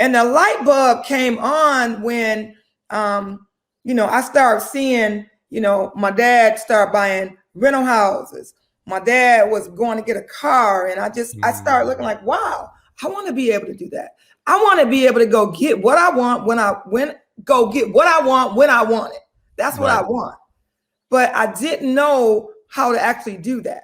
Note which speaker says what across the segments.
Speaker 1: And the light bulb came on when, I started seeing, my dad start buying rental houses. My dad was going to get a car, and I started looking like, wow, I want to be able to do that. I want to be able to go get what I want when I want it. That's what I want. But I didn't know how to actually do that.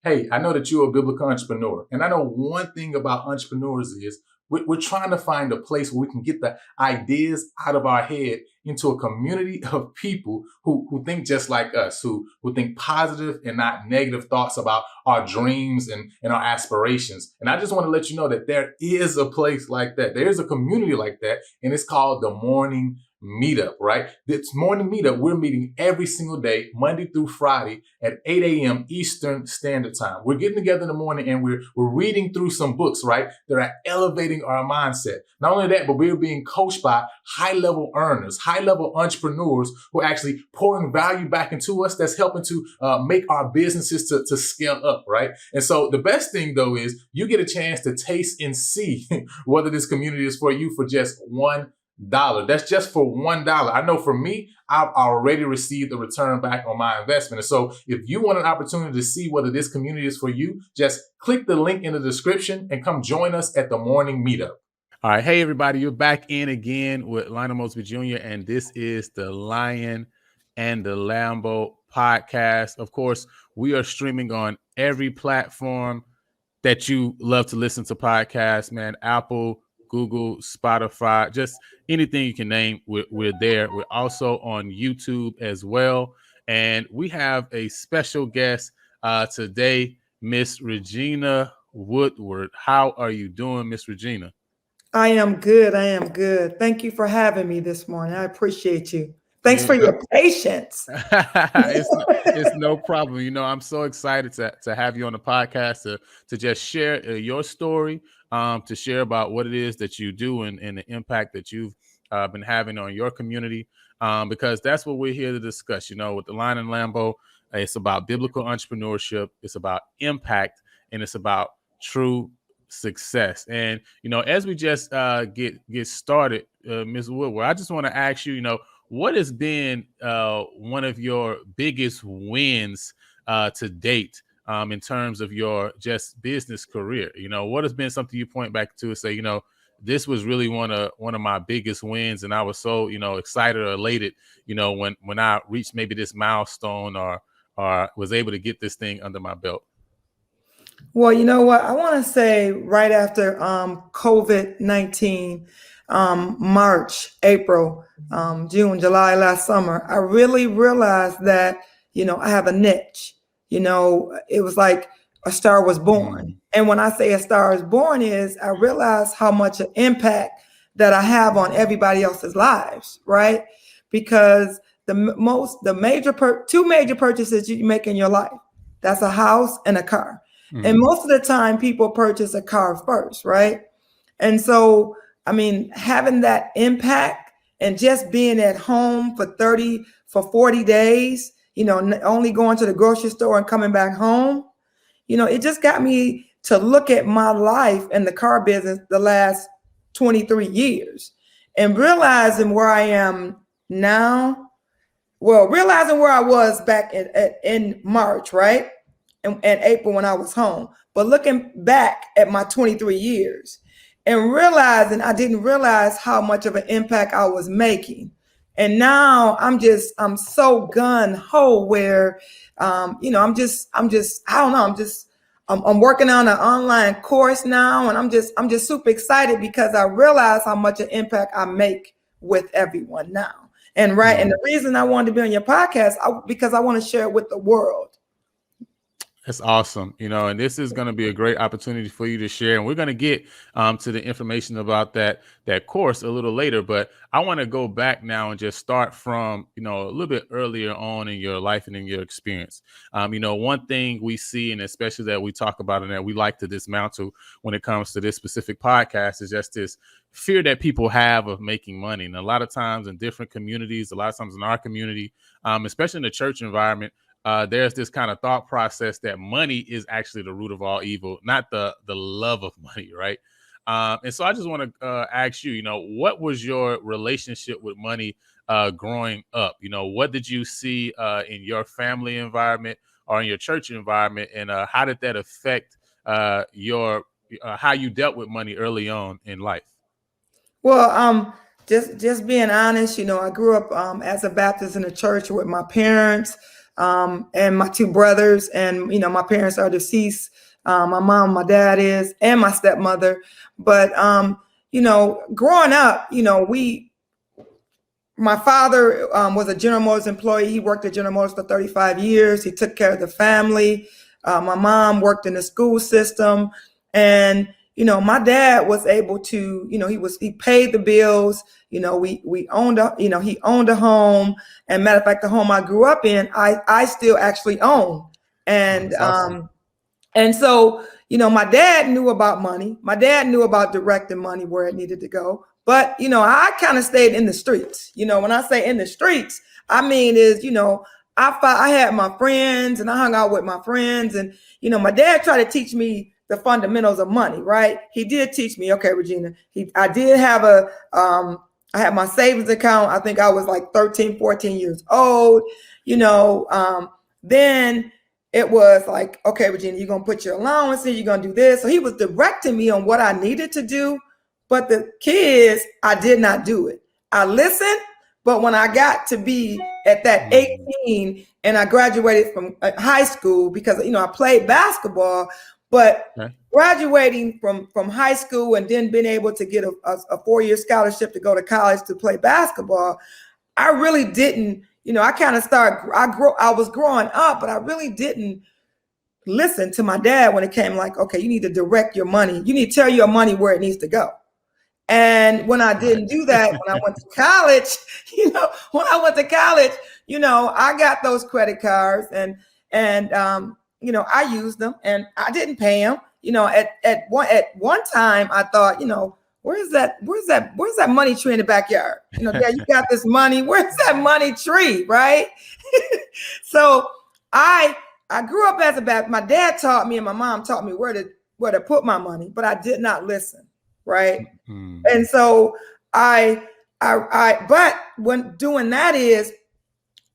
Speaker 2: Hey, I know that you're a biblical entrepreneur. And I know one thing about entrepreneurs is we're trying to find a place where we can get the ideas out of our head into a community of people who think just like us, who think positive and not negative thoughts about our dreams and our aspirations. And I just want to let you know that there is a place like that. There is a community like that, and it's called the Morning Meetup, right? This Morning Meetup, we're meeting every single day, Monday through Friday at 8 a.m. Eastern Standard Time. We're getting together in the morning and we're reading through some books, right, that are elevating our mindset. Not only that, but we're being coached by high-level earners, high-level entrepreneurs who are actually pouring value back into us that's helping to make our businesses to scale up, right? And so the best thing, though, is you get a chance to taste and see whether this community is for you for just $1. That's just for $1. I know for me, I've already received a return back on my investment. And so if you want an opportunity to see whether this community is for you, just click the link in the description and come join us at the Morning Meetup. All right. Hey, everybody. You're back in again with Lionel Mosby Jr., and this is the Lion and the Lambo podcast. Of course, we are streaming on every platform that you love to listen to podcasts, man. Apple, Google, Spotify, just anything you can name, we're there. We're also on YouTube as well. And we have a special guest today, Miss Regina Woodard. How are you doing, Miss Regina?
Speaker 1: I am good. I am good. Thank you for having me this morning. I appreciate you. Thanks for your patience.
Speaker 2: It's no problem. I'm so excited to have you on the podcast to just share your story, to share about what it is that you do and the impact that you've been having on your community, because that's what we're here to discuss. With the Lion and Lambo, it's about biblical entrepreneurship, it's about impact, and it's about true success. And as we just get started, Ms. Woodward, I just want to ask you, what has been one of your biggest wins to date in terms of your just business career? What has been something you point back to and say, this was really one of my biggest wins, and I was so excited or elated, when I reached maybe this milestone or was able to get this thing under my belt.
Speaker 1: Well, you know what? I want to say right after COVID-19, March, April, June, July, last summer, I really realized that, I have a niche. It was like a star was born. And when I say a star is born is I realized how much an impact that I have on everybody else's lives, right? Because two major purchases you make in your life, that's a house and a car. And most of the time people purchase a car first, right? And so, having that impact and just being at home for 40 days, only going to the grocery store and coming back home, it just got me to look at my life in the car business the last 23 years and realizing where I am now. Well, realizing where I was back in March, right? And April when I was home, but looking back at my 23 years and realizing I didn't realize how much of an impact I was making. And now I'm so gun ho where, I'm working on an online course now. And I'm just super excited because I realize how much an impact I make with everyone now. And and the reason I wanted to be on your podcast, because I want to share it with the world.
Speaker 2: That's awesome. And this is going to be a great opportunity for you to share. And we're going to get to the information about that course a little later. But I want to go back now and just start from, a little bit earlier on in your life and in your experience. One thing we see, and especially that we talk about and that we like to dismantle when it comes to this specific podcast, is just this fear that people have of making money. And a lot of times in different communities, a lot of times in our community, especially in the church environment,
Speaker 3: there's this kind of thought process that money is actually the root of all evil, not the love of money, right? And so I just want to ask you, what was your relationship with money growing up? What did you see in your family environment or in your church environment, and how did that affect your how you dealt with money early on in life?
Speaker 1: Well, just being honest, I grew up as a Baptist in the church with my parents and my two brothers, and my parents are deceased. My mom, my dad is, and my stepmother. But growing up, my father was a General Motors employee. He worked at General Motors for 35 years. He took care of the family. My mom worked in the school system, and my dad was able to, he paid the bills. We owned he owned a home. And matter of fact, the home I grew up in, I still actually own. And
Speaker 3: That's awesome.
Speaker 1: And so, my dad knew about money. My dad knew about directing money where it needed to go. But, I kind of stayed in the streets. When I say in the streets, I mean is, I had my friends and I hung out with my friends. And, my dad tried to teach me the fundamentals of money, right? He did teach me, okay, Regina, I did have I had my savings account. I think I was like 13, 14 years old, then it was like, okay, Regina, you're going to put your allowance in, you're going to do this. So he was directing me on what I needed to do. But the kids, I did not do it. I listened, but when I got to be at that 18 and I graduated from high school, because, I played basketball, but graduating from high school and then being able to get a 4-year scholarship to go to college to play basketball, I really didn't, I kind of I was growing up, but I really didn't listen to my dad when it came like, okay, you need to direct your money. You need to tell your money where it needs to go. And when I didn't do that, when I went to college, I got those credit cards and I used them and I didn't pay them. At one time I thought, where's that money tree in the backyard? Dad, you got this money. Where's that money tree? Right. So I grew up as a Baptist. My dad taught me and my mom taught me where to put my money, but I did not listen. Right. And so but when doing that is,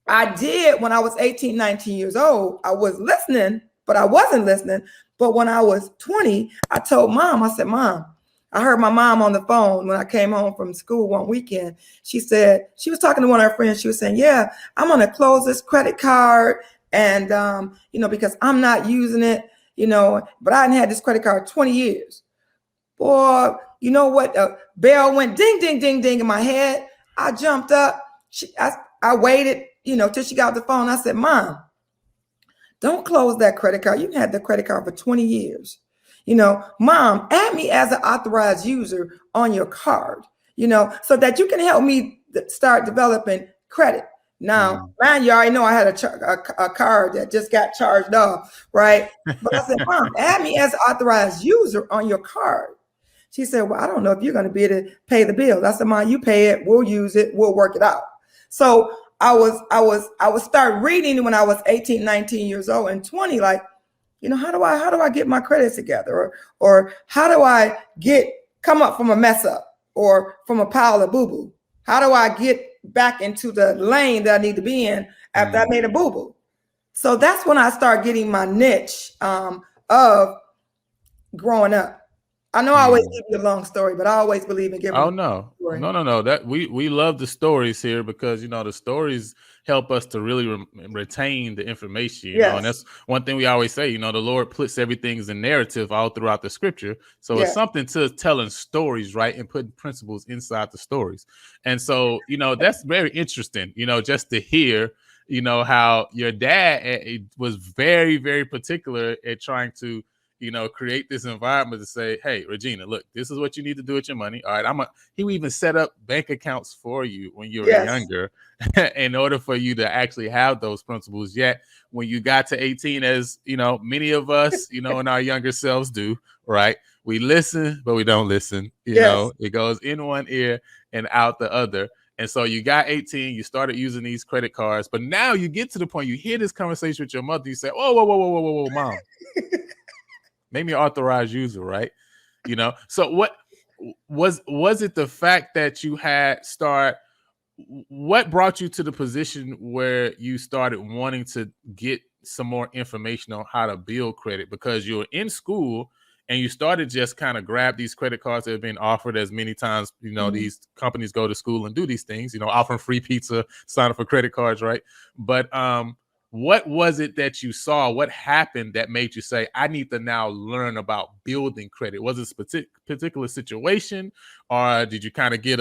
Speaker 1: I did when I was 18, 19 years old, I was listening, but I wasn't listening. But when I was 20, I told Mom, I said, Mom, I heard my mom on the phone when I came home from school one weekend. She said, she was talking to one of her friends. She was saying, yeah, I'm going to close this credit card. And, because I'm not using it, but I hadn't had this credit card 20 years. Boy, you know what? A bell went ding, ding, ding, ding in my head. I jumped up. I waited, till she got the phone. I said, Mom, don't close that credit card. You've had the credit card for 20 years. Mom, add me as an authorized user on your card, so that you can help me start developing credit. Now, man, you already know I had a card that just got charged off, right? But I said, Mom, add me as an authorized user on your card. She said, well, I don't know if you're going to be able to pay the bills. I said, Mom, you pay it. We'll use it. We'll work it out. So I was start reading when I was 18, 19 years old and 20, like, how do I get my credit together? Or how do I come up from a mess up or from a pile of boo-boo? How do I get back into the lane that I need to be in after I made a boo-boo? So that's when I start getting my niche of growing up. I know I always give you a long story, but I always believe in giving.
Speaker 3: Oh, no. That we love the stories here because, the stories help us to really retain the information,
Speaker 1: Yes.
Speaker 3: And that's one thing we always say, the Lord puts everything as a narrative all throughout the scripture. So it's something to telling stories, right? And putting principles inside the stories. And so, that's very interesting, just to hear, how your dad was very, very particular at trying to, create this environment to say, hey, Regina, look, this is what you need to do with your money. All right, he would even set up bank accounts for you when you were younger in order for you to actually have those principles. Yet when you got to 18, as many of us, in our younger selves do, right? We listen, but we don't listen. It goes in one ear and out the other. And so you got 18, you started using these credit cards, but now you get to the point, you hear this conversation with your mother, you say, oh, whoa, mom, make me an authorized user, right? You know, so what was it the fact that you had what brought you to the position where you started wanting to get some more information on how to build credit? Because you're in school and you started just kind of grab these credit cards that have been offered as many times, you know, these companies go to school and do these things, you know, offering free pizza, sign up for credit cards, right? But what was it that you saw? What happened that made you say, I need to now learn about building credit? Was it a particular situation, or did you kind of get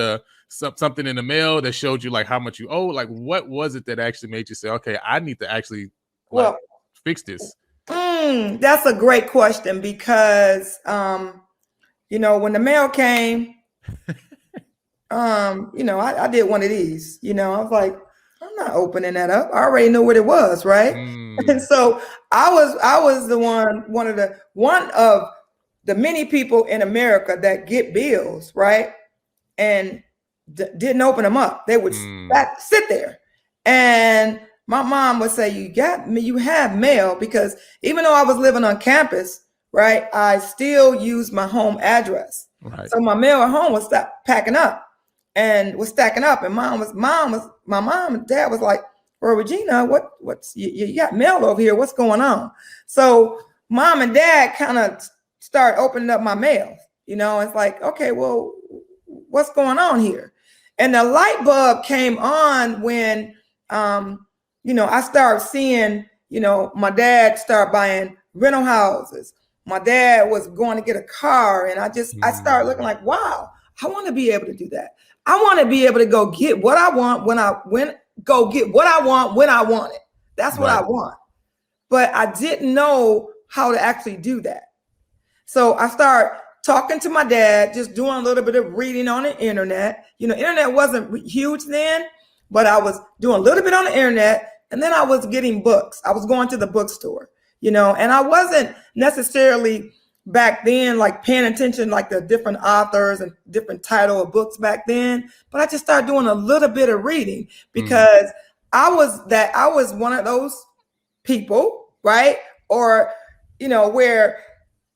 Speaker 3: something in the mail that showed you like how much you owe? Like, what was it that actually made you say, okay, I need to actually fix this?
Speaker 1: That's a great question, because you know, when the mail came, you know, I did one of these. You know, I was like, I'm not opening that up. I already knew what it was, right? And so I was one of the many people in America that get bills, right? And didn't open them up. They would sit there, and my mom would say, you have mail, because even though I was living on campus, right, I still used my home address. Right. So my mail at home was stacking up. And my mom and dad was like, well, Regina, what's you got mail over here? What's going on? So mom and dad kind of start opening up my mail. You know, it's like, okay, well, what's going on here? And the light bulb came on when, you know, I started seeing, you know, my dad start buying rental houses. My dad was going to get a car, and I started looking like, wow, I want to be able to do that. I want to be able to go get what I want when I want it. That's what I want. But I didn't know how to actually do that. So I started talking to my dad, just doing a little bit of reading on the internet. You know, internet wasn't huge then, but I was doing a little bit on the internet, and then I was getting books. I was going to the bookstore, you know, and I wasn't necessarily back then like paying attention like the different authors and different title of books back then, but I just started doing a little bit of reading, because I was one of those people, right? Or, you know, where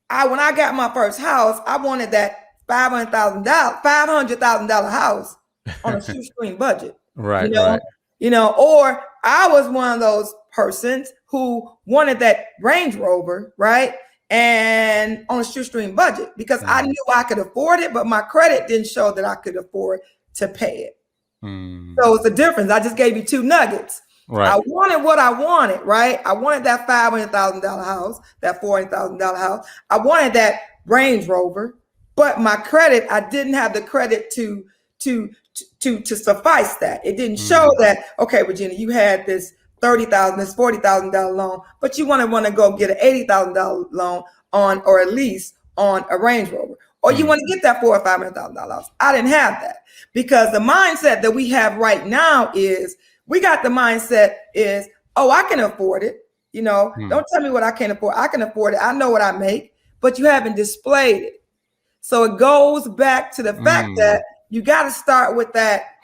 Speaker 1: when I got my first house, I wanted that $500,000 house on a shoestring budget.
Speaker 3: Right,
Speaker 1: you know?
Speaker 3: right.
Speaker 1: You know, or I was one of those persons who wanted that Range Rover, right? And on a shoestring budget, because I knew I could afford it, but my credit didn't show that I could afford to pay it. So it's a difference. I just gave you two nuggets. Right. I wanted what I wanted, right? I wanted that $500,000 house, that $400,000 house. I wanted that Range Rover, but my credit, I didn't have the credit to suffice that. It didn't show that, okay, Regina, you had this $30,000, this $40,000 loan, but you want to go get an $80,000 loan on, or at least on a Range Rover, or you want to get that $400,000 or $500,000 house. I didn't have that, because the mindset that we have right now is, we got the mindset is, oh, I can afford it. You know, don't tell me what I can't afford. I can afford it. I know what I make, but you haven't displayed it. So it goes back to the fact that you got to start with that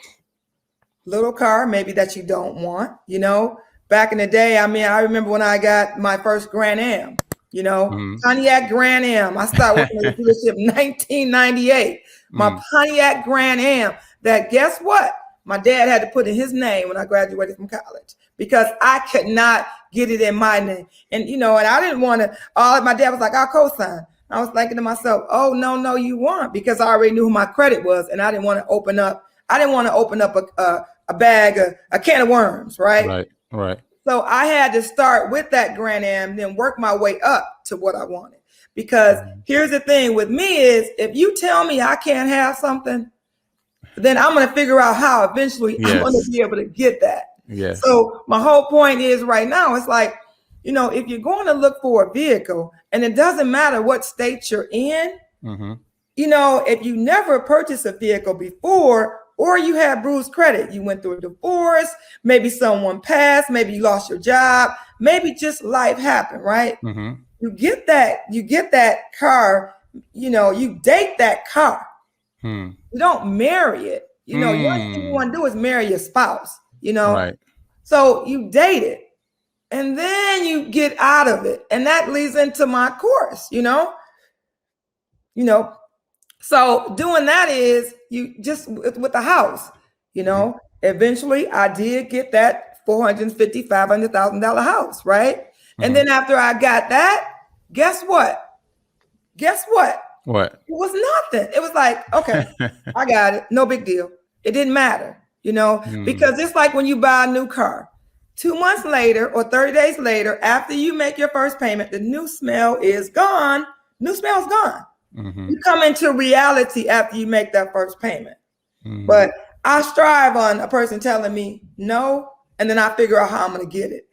Speaker 1: little car, maybe that you don't want. You know, back in the day, I mean, I remember when I got my first Grand Am, you know, Pontiac Grand Am. I started working at the dealership in 1998. My Pontiac Grand Am, that, guess what? My dad had to put in his name when I graduated from college, because I could not get it in my name. And, you know, and I didn't want to, my dad was like, I'll co-sign. I was thinking to myself, oh, no, you won't, because I already knew who my credit was. And I didn't want to open up a bag, a can of worms, right?
Speaker 3: Right.
Speaker 1: So I had to start with that Grand Am, then work my way up to what I wanted. Because here's the thing with me is, if you tell me I can't have something, then I'm going to figure out how eventually I'm going to be able to get that. Yes. So my whole point is right now, it's like, you know, if you're going to look for a vehicle, and it doesn't matter what state you're in, you know, if you never purchased a vehicle before, or you have bruised credit, you went through a divorce, maybe someone passed, maybe you lost your job, maybe just life happened, right? You get that car, you know, you date that car. You don't marry it, You know, the only thing you want to do is marry your spouse, you know.
Speaker 3: Right.
Speaker 1: So you date it and then you get out of it. And that leads into my course, you know. So doing that is you just with the house, you know, eventually I did get that $450,000, $500,000 house, right? And then after I got that, guess what?
Speaker 3: What?
Speaker 1: It was nothing. It was like, okay, I got it. No big deal. It didn't matter, you know, because it's like when you buy a new car. 2 months later or 30 days later, after you make your first payment, the new smell is gone. New smell's gone. You come into reality after you make that first payment. But I strive on a person telling me no, and then I figure out how I'm going to get it.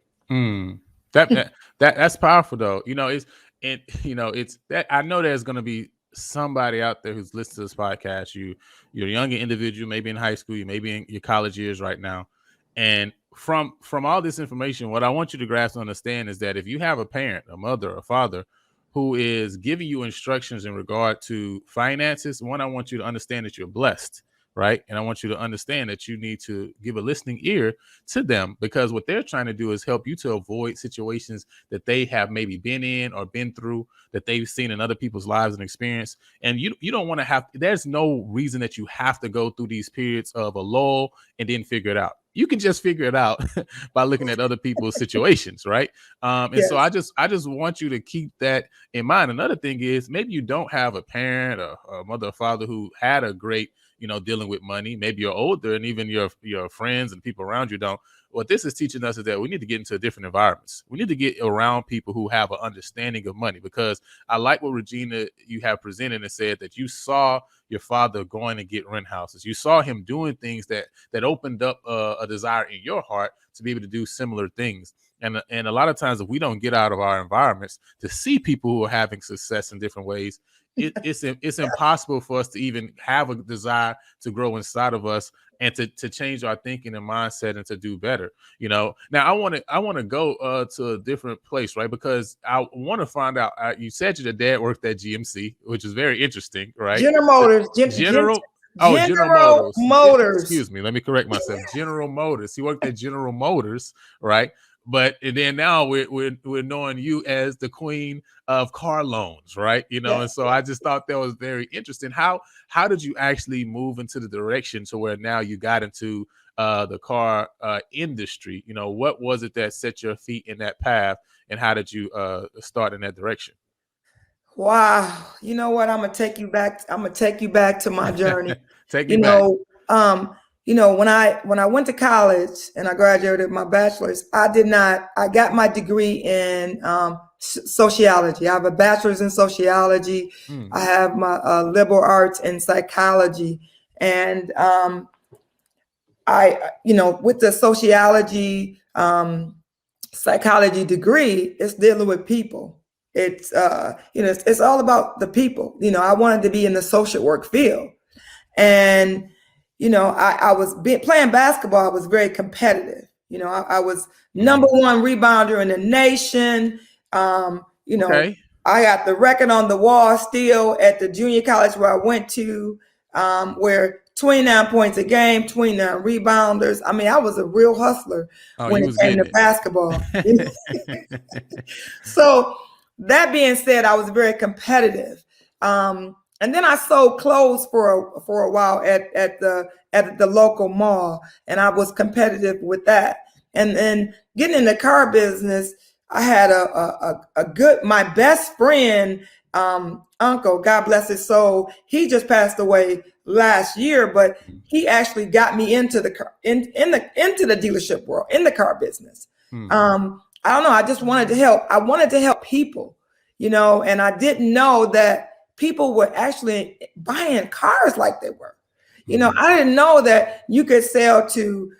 Speaker 3: That's powerful though. You know, it's that I know there's going to be somebody out there who's listening to this podcast. You're a younger individual, maybe in high school, you may be in your college years right now. And from all this information, what I want you to grasp and understand is that if you have a parent, a mother, a father who is giving you instructions in regard to finances, one, I want you to understand that you're blessed, right? And I want you to understand that you need to give a listening ear to them, because what they're trying to do is help you to avoid situations that they have maybe been in or been through, that they've seen in other people's lives and experience. And you don't want to have, there's no reason that you have to go through these periods of a lull and then figure it out. You can just figure it out by looking at other people's situations, right? So I just want you to keep that in mind. Another thing is, maybe you don't have a parent or a mother or father who had a great, dealing with money. Maybe you're older and even your friends and people around you don't. What this is teaching us is that we need to get into different environments. We need to get around people who have an understanding of money, because I like what Regina, you have presented and said that you saw your father going to get rent houses. You saw him doing things that opened up a desire in your heart to be able to do similar things. And a lot of times, if we don't get out of our environments to see people who are having success in different ways, it's impossible for us to even have a desire to grow inside of us and to change our thinking and mindset and to do better. Now I want to go to a different place, right? Because I want to find out. You said your dad worked at GMC, which is very interesting, right?
Speaker 1: General Motors.
Speaker 3: General Motors. Excuse me. Let me correct myself. General Motors. He worked at General Motors, right? But then now we're knowing you as the queen of car loans, right? And so I just thought that was very interesting. How did you actually move into the direction to where now you got into the car industry? What was it that set your feet in that path, and how did you start in that direction?
Speaker 1: Wow. You know what? I'm gonna take you back to my journey.
Speaker 3: Take me back.
Speaker 1: When I went to college and I graduated my bachelor's, I got my degree in sociology. I have a bachelor's in sociology. I have my liberal arts in psychology. And with the sociology, psychology degree, it's dealing with people. It's it's all about the people. I wanted to be in the social work field. And I was playing basketball. I was very competitive. I was number one rebounder in the nation. Okay. I got the record on the wall still at the junior college where I went to, where 29 points a game, 29 rebounders. I mean, I was a real hustler when it came to basketball. So that being said, I was very competitive. And then I sold clothes for a while at the local mall, and I was competitive with that. And then getting in the car business, I had my best friend, uncle, God bless his soul. He just passed away last year, but he actually got me into the car, into the dealership world, in the car business. I don't know. I just wanted to help. I wanted to help people, and I didn't know that people were actually buying cars like they were. I didn't know that you could sell to,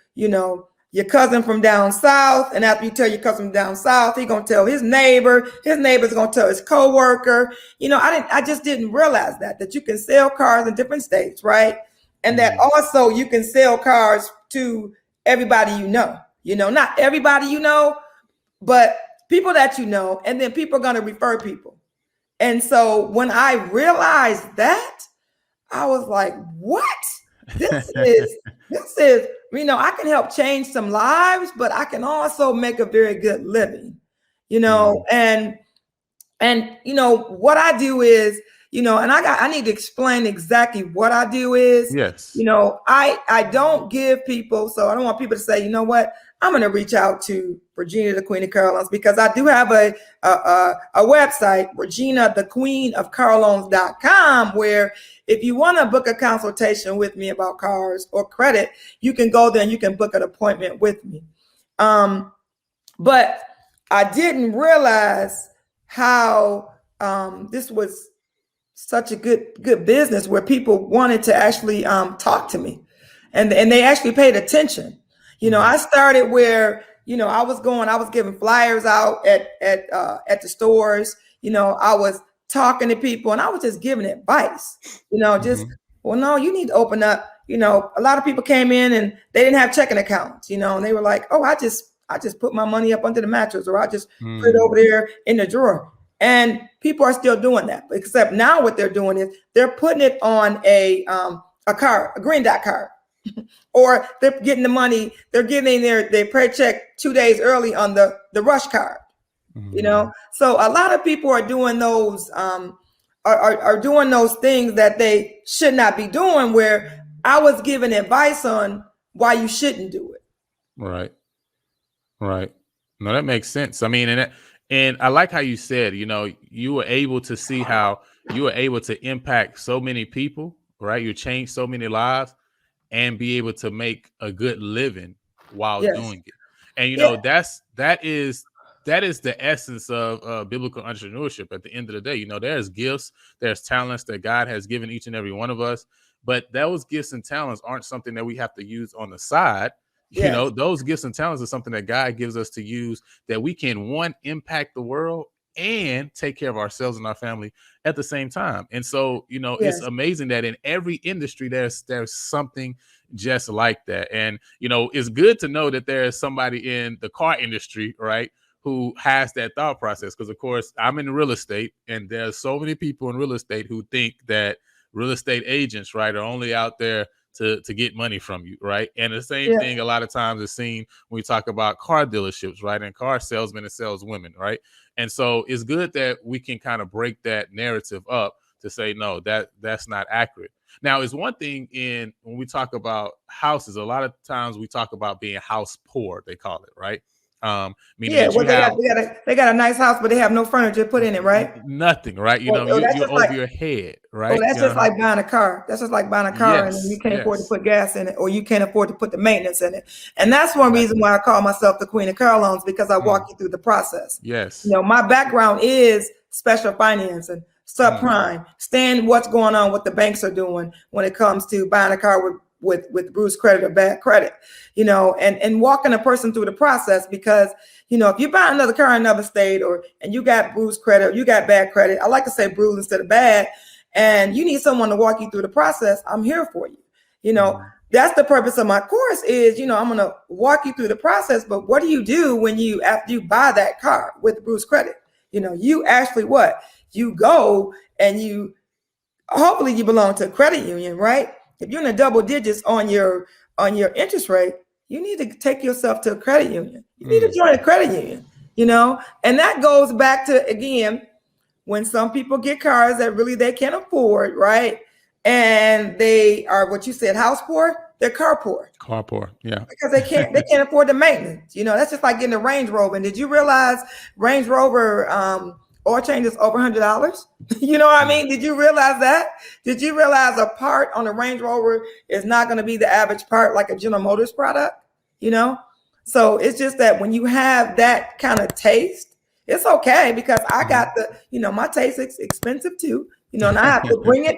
Speaker 1: your cousin from down south. And after you tell your cousin from down south, he's going to tell his neighbor's going to tell his coworker. I just didn't realize that you can sell cars in different states, right? And that also you can sell cars to everybody not everybody but people that and then people are going to refer people. And so when I realized that, I was like, what? this is, I can help change some lives, but I can also make a very good living, and what I do is, and I need to explain exactly what I do is,
Speaker 3: Yes.
Speaker 1: I don't give people, so I don't want people to say, you know what, I'm going to reach out to Regina, the Queen of Car Loans, because I do have a website, Regina, the Queen of Car Loans.com, where if you want to book a consultation with me about cars or credit, you can go there and you can book an appointment with me. But I didn't realize how this was such a good business where people wanted to actually talk to me, and they actually paid attention. I started where I was giving flyers out at the stores. I was talking to people and I was just giving advice. Well, no, you need to open up. A lot of people came in and they didn't have checking accounts. And they were like, oh, I just put my money up under the mattress, or I just put it over there in the drawer. And people are still doing that, except now what they're doing is they're putting it on a card, a green dot card, or they're getting the money, they're getting their paycheck 2 days early on the rush card. So a lot of people are doing those are doing those things that they should not be doing, where I was giving advice on why you shouldn't do it.
Speaker 3: Right. No, that makes sense. I mean, and I like how you said, you were able to see how you were able to impact so many people, right? You changed so many lives and be able to make a good living while doing it. And, that is the essence of biblical entrepreneurship. At the end of the day, there's gifts, there's talents that God has given each and every one of us, but those gifts and talents aren't something that we have to use on the side. Those gifts and talents are something that God gives us to use, that we can, one, impact the world and take care of ourselves and our family at the same time. And so, it's amazing that in every industry, there's something just like that. And, it's good to know that there's somebody in the car industry, right, who has that thought process. Because, of course, I'm in real estate, and there's so many people in real estate who think that real estate agents, right, are only out there to get money from you, right? And the same thing a lot of times is seen when we talk about car dealerships, right? And car salesmen and saleswomen, right? And so it's good that we can kind of break that narrative up to say, no, that's not accurate. Now, it's one thing when we talk about houses, a lot of times we talk about being house poor, they call it, right? Meaning
Speaker 1: they got a nice house, but they have no furniture put in it, right?
Speaker 3: Nothing, right? You're over your head, right?
Speaker 1: That's just like buying a car. That's just like buying a car, and you can't afford to put gas in it, or you can't afford to put the maintenance in it. And that's one reason why I call myself the Queen of Car Loans, because I walk you through the process.
Speaker 3: Yes.
Speaker 1: My background is special finance and subprime, understand what's going on, what the banks are doing when it comes to buying a car with bruised credit or bad credit, and walking a person through the process. Because, if you buy another car in another state, and you got bruised credit, or you got bad credit, I like to say bruised instead of bad, and you need someone to walk you through the process, I'm here for you. That's the purpose of my course is, I'm going to walk you through the process. But what do you do after you buy that car with bruised credit? You actually you go and hopefully you belong to a credit union, right? If you're in the double digits on your interest rate, you need to take yourself to a credit union. You need to join a credit union, and that goes back to, again, when some people get cars that really they can't afford, right? And they are, what you said, house poor, they're car poor.
Speaker 3: Car poor, yeah.
Speaker 1: Because they can't afford the maintenance. That's just like getting a Range Rover. And did you realize Range Rover oil change is over $100? You know what I mean? Did you realize that? Did you realize a part on a Range Rover is not going to be the average part like a General Motors product? So it's just that when you have that kind of taste, it's okay, because I got my taste is expensive too. And I have to bring it,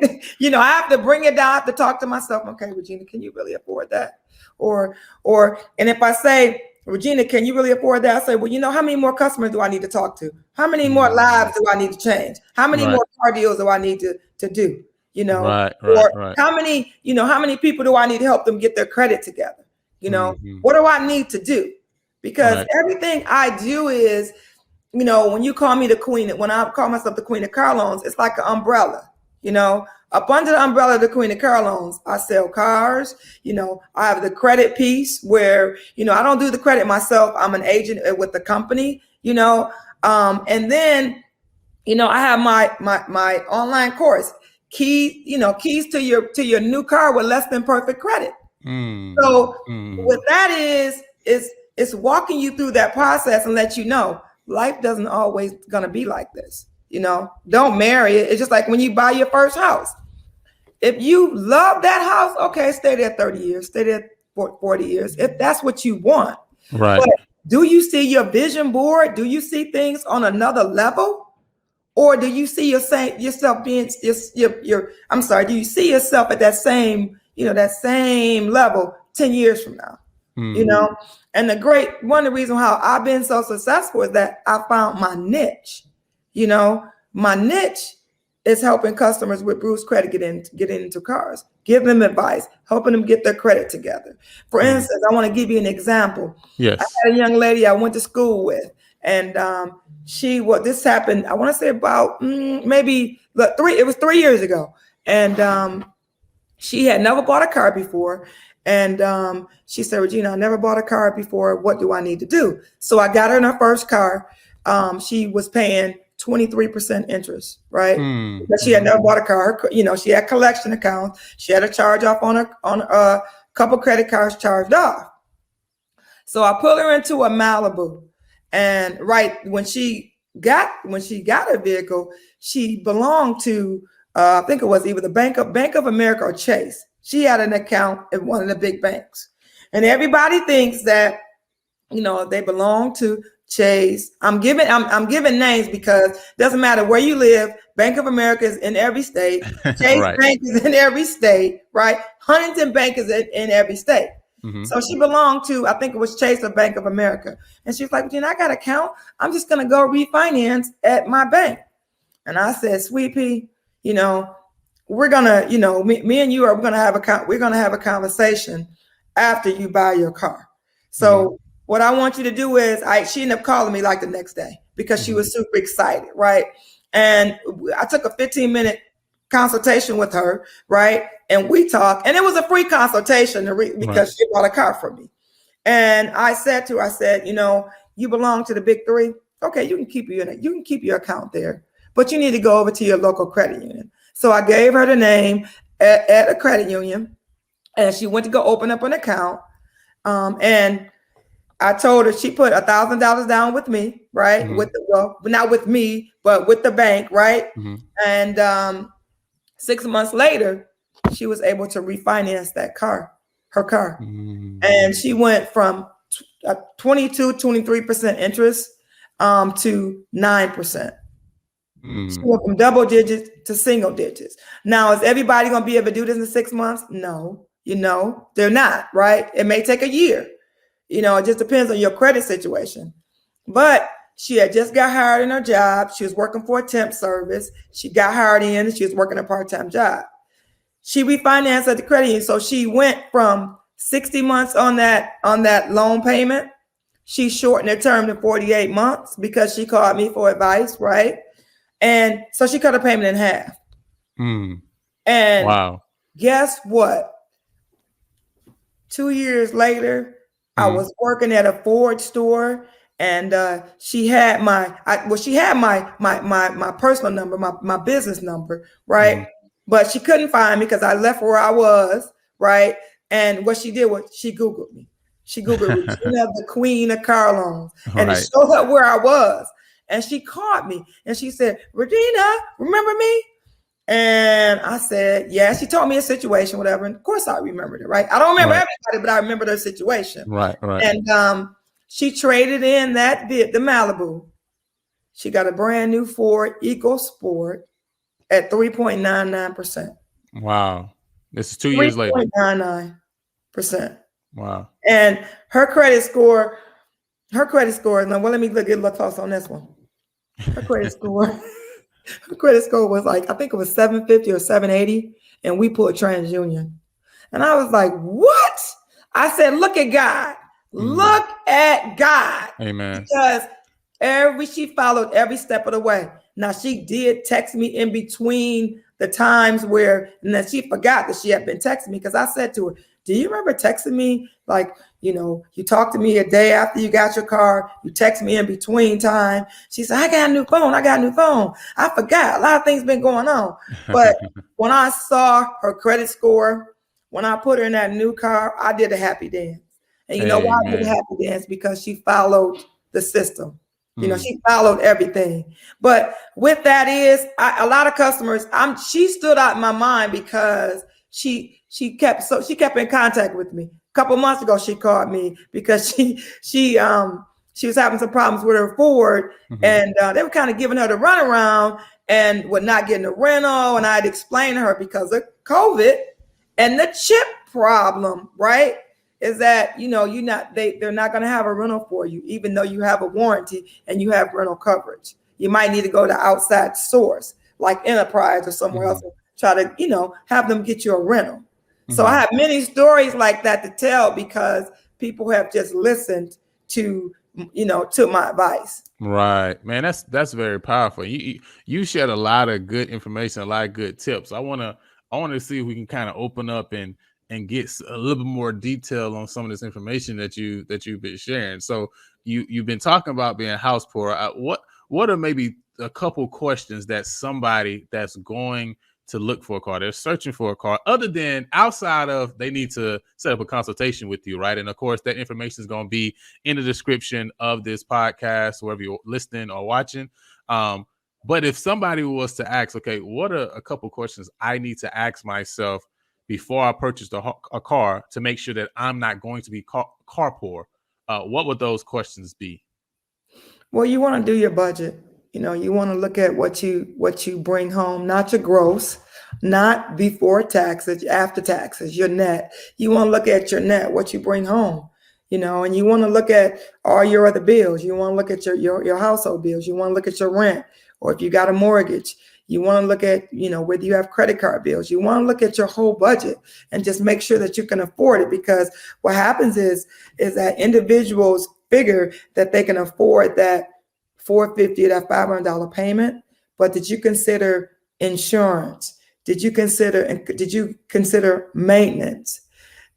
Speaker 1: I have to bring it down. I have to talk to myself. Okay, Regina, can you really afford that? And if I say, Regina, can you really afford that? I say, well, how many more customers do I need to talk to? How many more lives do I need to change? How many more car deals do I need to do? Right. How many people do I need to help them get their credit together? What do I need to do? Because everything I do is, when you call me the queen, when I call myself the Queen of Car Loans, it's like an umbrella. up under the umbrella of the Queen of Car Loans, I sell cars. You know, I have the credit piece where, you know, I don't do the credit myself. I'm an agent with the company, you know, and then, you know, I have my online course, keys to your new car with less than perfect credit. So what that is it's walking you through that process and let you know life doesn't always gonna be like this. You know, don't marry it. It's just like when you buy your first house. If you love that house, okay, stay there 30 years, stay there 40 years, if that's what you want.
Speaker 3: Right.
Speaker 1: But do you see your vision board? Do you see things on another level? Or do you see yourself being do you see yourself at that same, you know, that same level 10 years from now? You know, and one of the reasons how I've been so successful is that I found my niche. You know, my niche is helping customers with bruised credit get into cars, give them advice, helping them get their credit together. For instance, I want to give you an example.
Speaker 3: Yes.
Speaker 1: I had a young lady I went to school with, and this happened, I want to say about it was 3 years ago. And she had never bought a car before. And she said, Regina, I never bought a car before. What do I need to do? So I got her in her first car. She was paying 23% interest, right? But she had never bought a car. You know, she had collection accounts. She had a charge off on a couple credit cards charged off. So I put her into a Malibu, and right when she got a vehicle, she belonged to I think it was either the Bank of America or Chase. She had an account at one of the big banks, and everybody thinks that, you know, they belong to Chase. I'm giving names because it doesn't matter where you live. Bank of America is in every state. Chase
Speaker 3: Right.
Speaker 1: Bank is in every state, right? Huntington Bank is in every state. So she belonged to, I think it was Chase or Bank of America. And she's like, Regina, I got an account. I'm just going to go refinance at my bank. And I said, Sweet Pea, you know, we're going to, you know, me and you we're going to have a conversation after you buy your car. So what I want you to do is, she ended up calling me like the next day because she was super excited, right? And I took a 15-minute consultation with her, right? And we talked, and it was a free consultation because she bought a car for me. And I said to her, you know, you belong to the big three. Okay, you can keep your account there, but you need to go over to your local credit union. So I gave her the name at a credit union, and she went to go open up an account. And I told her she put $1,000 down with me, right? Not with me, but with the bank, right? And 6 months later, she was able to refinance her car. And she went from 23% interest to 9%. She went from double digits to single digits. Now, is everybody going to be able to do this in 6 months? No, you know, they're not, right? It may take a year. You know, it just depends on your credit situation. But she had just got hired in her job. She was working for a temp service. She got hired in and she was working a part-time job. She refinanced at the credit union. So she went from 60 months on that loan payment. She shortened her term to 48 months because she called me for advice, right? And so she cut her payment in half. And wow. Guess what? 2 years later, I was working at a Ford store, and she had my personal number, my business number, right? But she couldn't find me because I left where I was, right? And what she did was she Googled me. She Googled Regina, the Queen of Car Loans, and it showed up where I was. And she called me and she said, Regina, remember me? And I said, yeah. She told me a situation, whatever. And of course I remembered it, right? I don't remember everybody, but I remember their situation. Right. And she traded in the Malibu. She got a brand new Ford EcoSport at 3.99%. Wow. This is 2 years later. 3.99%. Wow. And her credit score, now let me look close on this one. Her credit score was like, I think it was 750 or 780, and we pulled TransUnion. And I was like, what? I said, look at God. Look at God. Amen. Because she followed every step of the way. Now, she did text me in between the times where, and then she forgot that she had been texting me, because I said to her, do you remember texting me? Like, you talked to me a day after you got your car, you text me in between time. She said, I got a new phone. I forgot. A lot of things been going on. But when I saw her credit score, when I put her in that new car, I did a happy dance. And you know why I did a happy dance? Because she followed the system. She followed everything. But with that is, a lot of customers, she stood out in my mind because she kept in contact with me. A couple months ago, she called me because she was having some problems with her Ford, and they were kind of giving her the runaround and were not getting a rental. And I'd explain to her, because of COVID and the chip problem, right? Is that, they're not going to have a rental for you, even though you have a warranty and you have rental coverage. You might need to go to outside source like Enterprise or somewhere else and try to, have them get you a rental. So I have many stories like that to tell, because people have just listened to my advice.
Speaker 3: Right, man. That's very powerful. You shared a lot of good information, a lot of good tips. I want to see if we can kind of open up and get a little bit more detail on some of this information that you've been sharing. So you've been talking about being house poor. What are maybe a couple questions that somebody that's going to look for a car, they're searching for a car, other than outside of they need to set up a consultation with you, right? And of course, that information is going to be in the description of this podcast, wherever you're listening or watching. But if somebody was to ask, okay, what are a couple questions I need to ask myself before I purchase a car to make sure that I'm not going to be car poor, what would those questions be?
Speaker 1: Well, you want to do your budget. You want to look at what you bring home, not your gross, not before taxes, after taxes, your net. You want to look at your net, what you bring home, and you want to look at all your other bills. You want to look at your household bills. You want to look at your rent, or if you got a mortgage. You want to look at, whether you have credit card bills. You want to look at your whole budget and just make sure that you can afford it, because what happens is that individuals figure that they can afford that $450, that $500 payment. But did you consider insurance? Did you consider maintenance?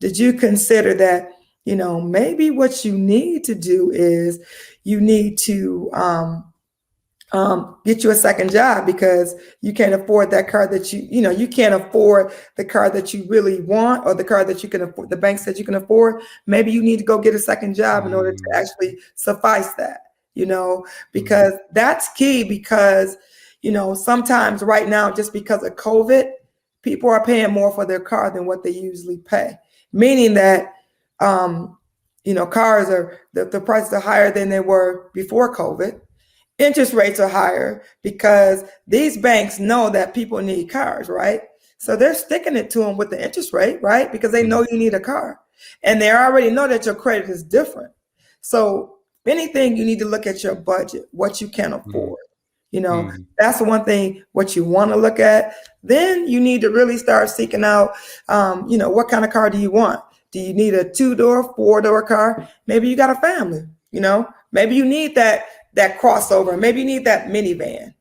Speaker 1: Did you consider that, maybe what you need to do is you need to get you a second job, because you can't afford that car that you can't afford the car that you really want, or the car that you can afford, the banks that you can afford. Maybe you need to go get a second job in order to actually suffice that, because that's key. Because, sometimes right now, just because of COVID, people are paying more for their car than what they usually pay, meaning that, cars the prices are higher than they were before COVID. Interest rates are higher because these banks know that people need cars, right? So they're sticking it to them with the interest rate, right? Because they know you need a car, and they already know that your credit is different. So if anything, you need to look at your budget, what you can afford. That's the one thing, what you want to look at. Then you need to really start seeking out, what kind of car do you want? Do you need a 2-door, 4-door car? Maybe you got a family, maybe you need that crossover. Maybe you need that minivan,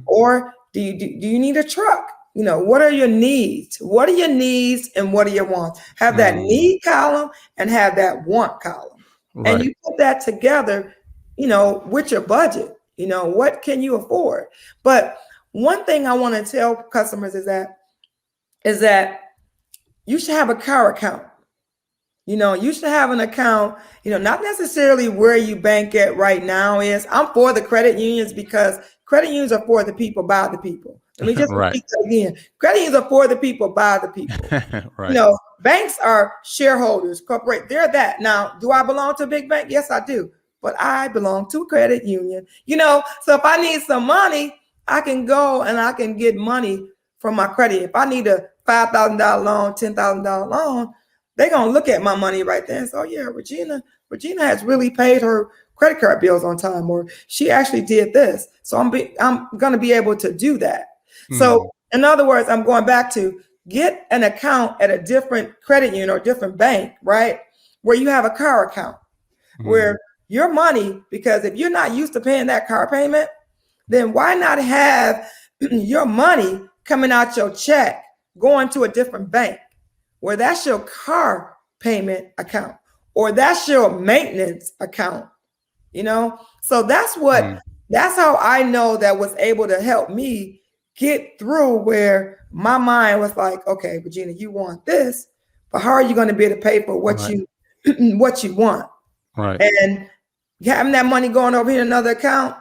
Speaker 1: or do you need a truck? What are your needs? What are your needs and what are your wants? Have that need column and have that want column. Right. And you put that together, with your budget, what can you afford? But one thing I want to tell customers is that you should have a car account. You should have an account, not necessarily where you bank at right now is. I'm for the credit unions, because credit unions are for the people, by the people. Let me just repeat that again. Credit unions are for the people, by the people. Right. Banks are shareholders, corporate. They're that. Now, do I belong to a big bank? Yes, I do. But I belong to a credit union. So if I need some money, I can go and I can get money from my credit. If I need a $5,000 loan, $10,000 loan, they're going to look at my money right there and say, oh, yeah, Regina has really paid her credit card bills on time, or she actually did this. So I'm going to be able to do that. So in other words, I'm going back to get an account at a different credit union or different bank, right? Where you have a car account, where your money, because if you're not used to paying that car payment, then why not have your money coming out your check, going to a different bank, where that's your car payment account, or that's your maintenance account, you know? So that's how I know that was able to help me get through where my mind was like, okay, Regina, you want this, but how are you going to be able to pay for what you want?
Speaker 3: Right.
Speaker 1: And having that money going over in another account,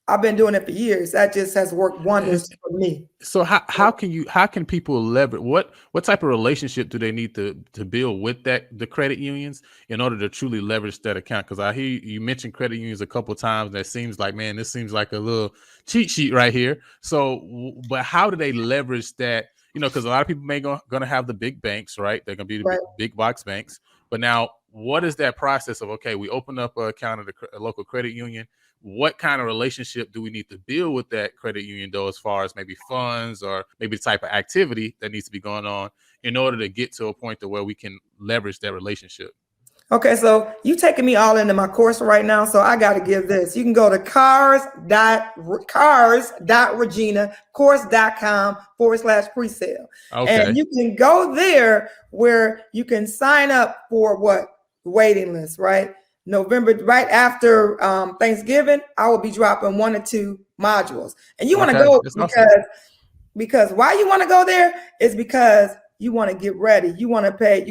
Speaker 1: I've been doing it for years. That just has worked wonders for me.
Speaker 3: So how can people leverage, what type of relationship do they need to build with the credit unions in order to truly leverage that account? Because I hear you mentioned credit unions a couple of times. That seems like, man, this seems like a little cheat sheet right here. So, but how do they leverage that? You know, because a lot of people going to have the big banks, right? They're going to be the big box banks. But now, what is that process of, okay, we open up an account at a local credit union. What kind of relationship do we need to build with that credit union, though, as far as maybe funds or maybe the type of activity that needs to be going on in order to get to a point to where we can leverage that relationship?
Speaker 1: Okay, so you taking me all into my course right now, so I got to give this. You can go to cars.reginacourse.com/presale.
Speaker 3: Okay.
Speaker 1: And you can go there where you can sign up for waiting list, right? November, right after Thanksgiving, I will be dropping 1 or 2 modules. And you want to go because why you want to go there is because you want to get ready. You're going to pay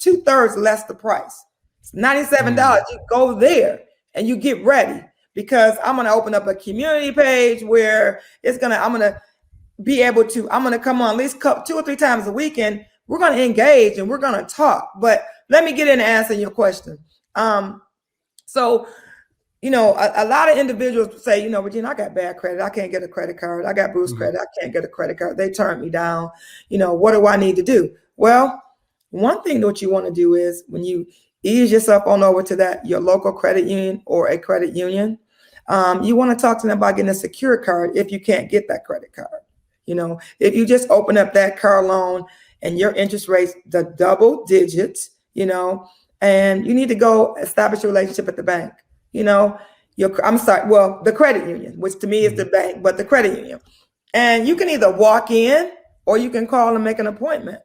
Speaker 1: 2/3 less the price. It's $97. You go there and you get ready, because I'm going to open up a community page where I'm going to come on at least 2 or 3 times a week, and we're going to engage and we're going to talk. But let me get in and answer your question. So, you know, a lot of individuals say, you know, Regina, I got bad credit. I can't get a credit card. I got bruised credit. I can't get a credit card. They turned me down. You know, what do I need to do? Well, one thing that you want to do is when you ease yourself on over to your local credit union or a credit union, you want to talk to them about getting a secure card if you can't get that credit card. You know, if you just open up that car loan and your interest rates, the double digits, you know, and you need to go establish a relationship at the bank, you know, the credit union, which to me is the bank, but the credit union. And you can either walk in or you can call and make an appointment.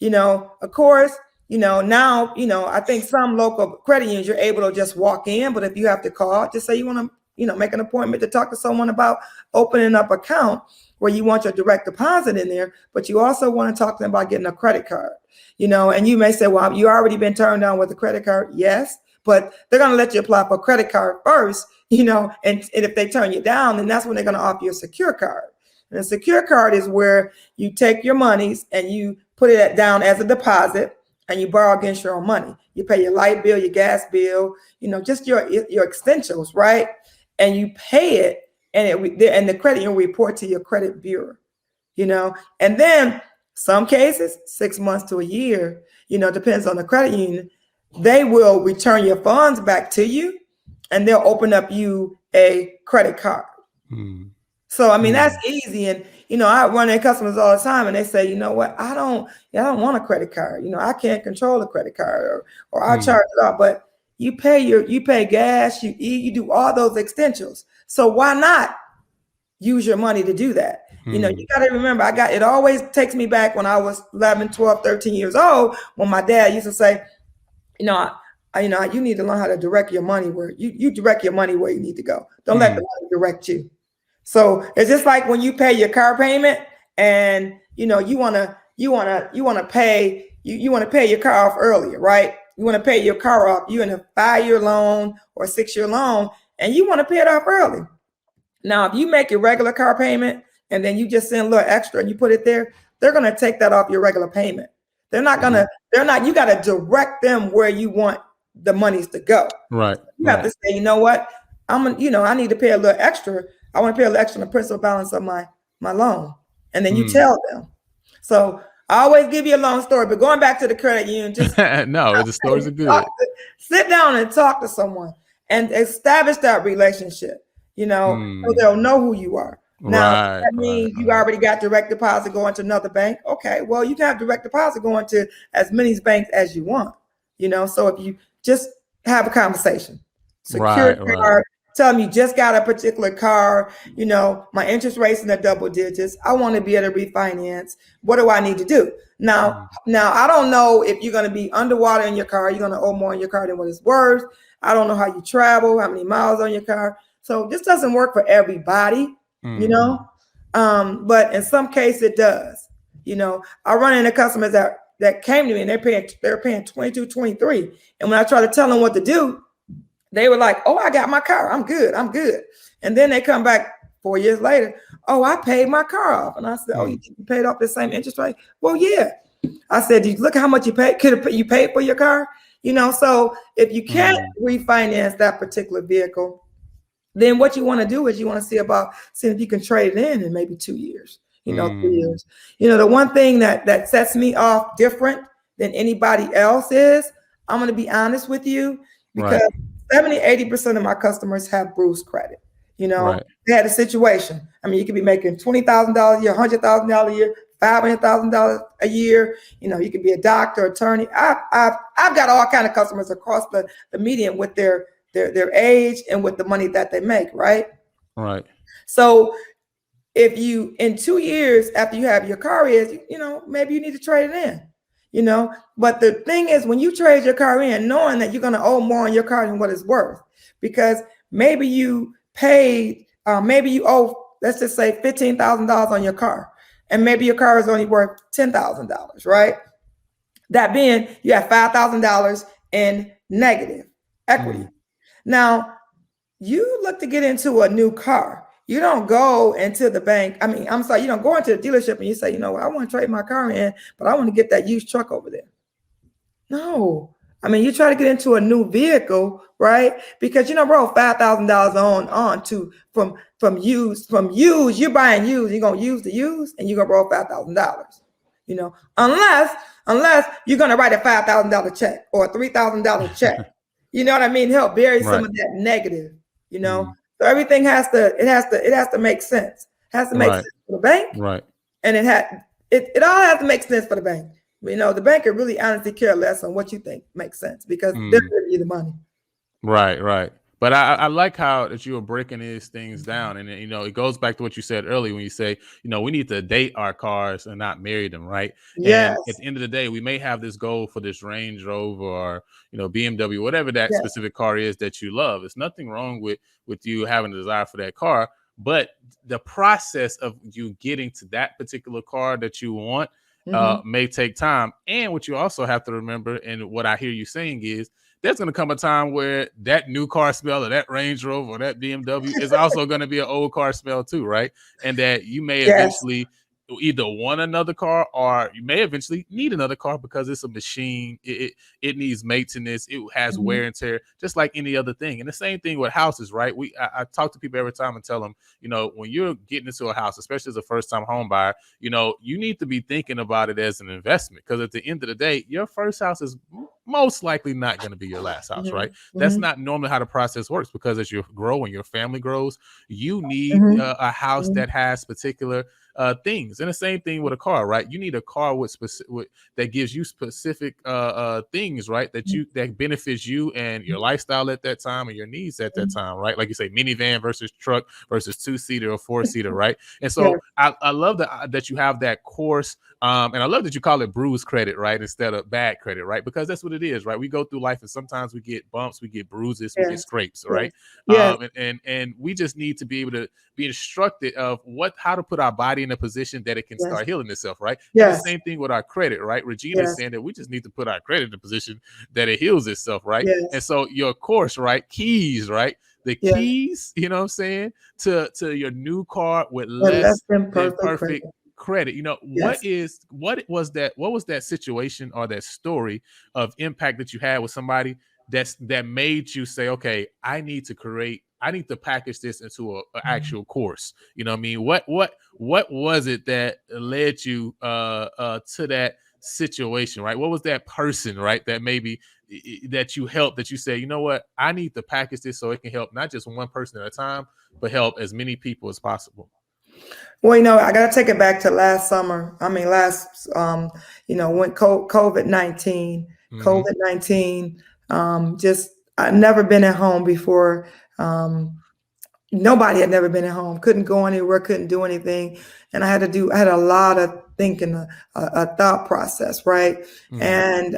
Speaker 1: You know, of course, you know, now, you know, I think some local credit unions, you're able to just walk in, but if you have to call, just say you want to, you know, make an appointment to talk to someone about opening up an account where you want your direct deposit in there, but you also want to talk to them about getting a credit card. You know, and you may say, well, you already been turned down with a credit card. Yes, but they're going to let you apply for a credit card first, you know, and if they turn you down, then that's when they're going to offer you a secure card. And a secure card is where you take your monies and you put it down as a deposit and you borrow against your own money. You pay your light bill, your gas bill, you know, just your essentials, right? And you pay it, and the credit union will report to your credit bureau, you know, and then some cases, 6 months to a year, you know, depends on the credit union, they will return your funds back to you and they'll open up you a credit card. So, I mean, that's easy. And, you know, I run their customers all the time and they say, you know what, I don't want a credit card. You know, I can't control a credit card or I'll charge it off, but you pay gas, you eat, you do all those essentials. So why not use your money to do that? You know, you got to remember, it always takes me back when I was 11, 12, 13 years old, when my dad used to say, you know, you need to learn how to direct your money where you direct your money where you need to go. Don't let the money direct you. So it's just like when you pay your car payment and, you know, you want to pay your car off earlier, right? You want to pay your car off. You're in a 5-year loan or 6-year loan and you want to pay it off early. Now, if you make your regular car payment and then you just send a little extra and you put it there, they're going to take that off your regular payment. You got to direct them where you want the monies to go.
Speaker 3: Right.
Speaker 1: You have to say, you know what, I need to pay a little extra. I want to pay a little extra on the principal balance of my loan. And then you tell them. So I always give you a long story, but going back to the credit union, just
Speaker 3: no, the stories are good.
Speaker 1: Sit down and talk to someone and establish that relationship, you know, so they'll know who you are. Now, that means you already got direct deposit going to another bank. Okay, well, you can have direct deposit going to as many banks as you want, you know. So if you just have a conversation, secure card, tell them you just got a particular car, you know, my interest rate's in the double digits. I want to be able to refinance. What do I need to do? Now, I don't know if you're going to be underwater in your car. You're going to owe more in your car than what it's worth. I don't know how you travel, how many miles on your car. So this doesn't work for everybody, you know, but in some cases it does. You know, I run into customers that came to me and they're paying 22, 23. And when I try to tell them what to do, they were like, oh, I got my car. I'm good. And then they come back 4 years later. Oh, I paid my car off. And I said, oh, you paid off the same interest rate? Well, yeah. I said, look how much you paid. Could you paid for your car? You know, so if you can't refinance that particular vehicle, then what you want to do is you want to see if you can trade it in maybe 2 years. You know, 3 years. You know, the one thing that sets me off different than anybody else is, I'm going to be honest with you, because 70-80% of my customers have bruised credit. You know, they had a situation. I mean, you could be making $20,000 a year, $100,000 a year, $500,000 a year. You know, you could be a doctor, attorney. I've got all kind of customers across the median with their age and with the money that they make. Right. So if you, in 2 years after you have your car is, you know, maybe you need to trade it in, you know. But the thing is, when you trade your car in, knowing that you're going to owe more on your car than what it's worth, because maybe you paid, maybe you owe, let's just say $15,000 on your car, and maybe your car is only worth $10,000, right? That being, you have $5,000 in negative equity. Now, you look to get into a new car. You don't go into the bank. I mean, I'm sorry, you don't go into the dealership and you say, you know, I want to trade my car in, but I want to get that used truck over there. No. I mean, you try to get into a new vehicle, right? Because, you know, bro, $5,000 on to from used, you're buying used, you're going to use the used and you're going to borrow $5,000, you know, unless you're going to write a $5,000 check or a $3,000 check. You know what I mean? Help bury some of that negative, you know? So everything has to make sense. It has to make sense for the bank. And it all has to make sense for the bank. You know, the bank could really honestly care less on what you think makes sense, because they're giving you the money.
Speaker 3: But I like how that you were breaking these things down. And, you know, it goes back to what you said earlier when you say, you know, we need to date our cars and not marry them, right?
Speaker 1: Yes.
Speaker 3: And at the end of the day, we may have this goal for this Range Rover or, you know, BMW, whatever that specific car is that you love. There's nothing wrong with you having a desire for that car. But the process of you getting to that particular car that you want may take time. And what you also have to remember, and what I hear you saying is, there's going to come a time where that new car smell or that Range Rover or that BMW is also going to be an old car smell too, right? And that you may eventually either want another car, or you may eventually need another car because it's a machine. It needs maintenance. It has wear and tear, just like any other thing. And the same thing with houses, right? I talk to people every time and tell them, you know, when you're getting into a house, especially as a first-time home buyer, you know, you need to be thinking about it as an investment, because at the end of the day, your first house is most likely not going to be your last house, right? That's not normally how the process works, because as you grow and your family grows, you need a house that has particular things. And the same thing with a car, right? You need a car with that gives you specific things, right? That benefits you and your lifestyle at that time and your needs at that time, right? Like you say, minivan versus truck versus 2-seater or 4-seater, right? And so I love that you have that course. And I love that you call it bruised credit, right? Instead of bad credit, right? Because that's what it is, right? We go through life and sometimes we get bumps, we get bruises, we get scrapes, right? And we just need to be able to be instructed of how to put our body in a position that it can start healing itself, right? And the same thing with our credit, right? Regina is saying that we just need to put our credit in a position that it heals itself, right? And so your course, right? Keys, right? The keys, you know what I'm saying, to your new car with less than perfect credit. You know, what was that situation or that story of impact that you had with somebody that made you say, okay, I need to package this into an actual course? You know what I mean? What was it that led you to that situation, right? What was that person, right, that maybe that you helped, that you say, you know what, I need to package this so it can help not just one person at a time, but help as many people as possible?
Speaker 1: Well, you know, I got to take it back to last summer. I mean, you know, when COVID-19, just I've never been at home before. nobody had never been at home, couldn't go anywhere, couldn't do anything. And I had a lot of thinking, a thought process, right? And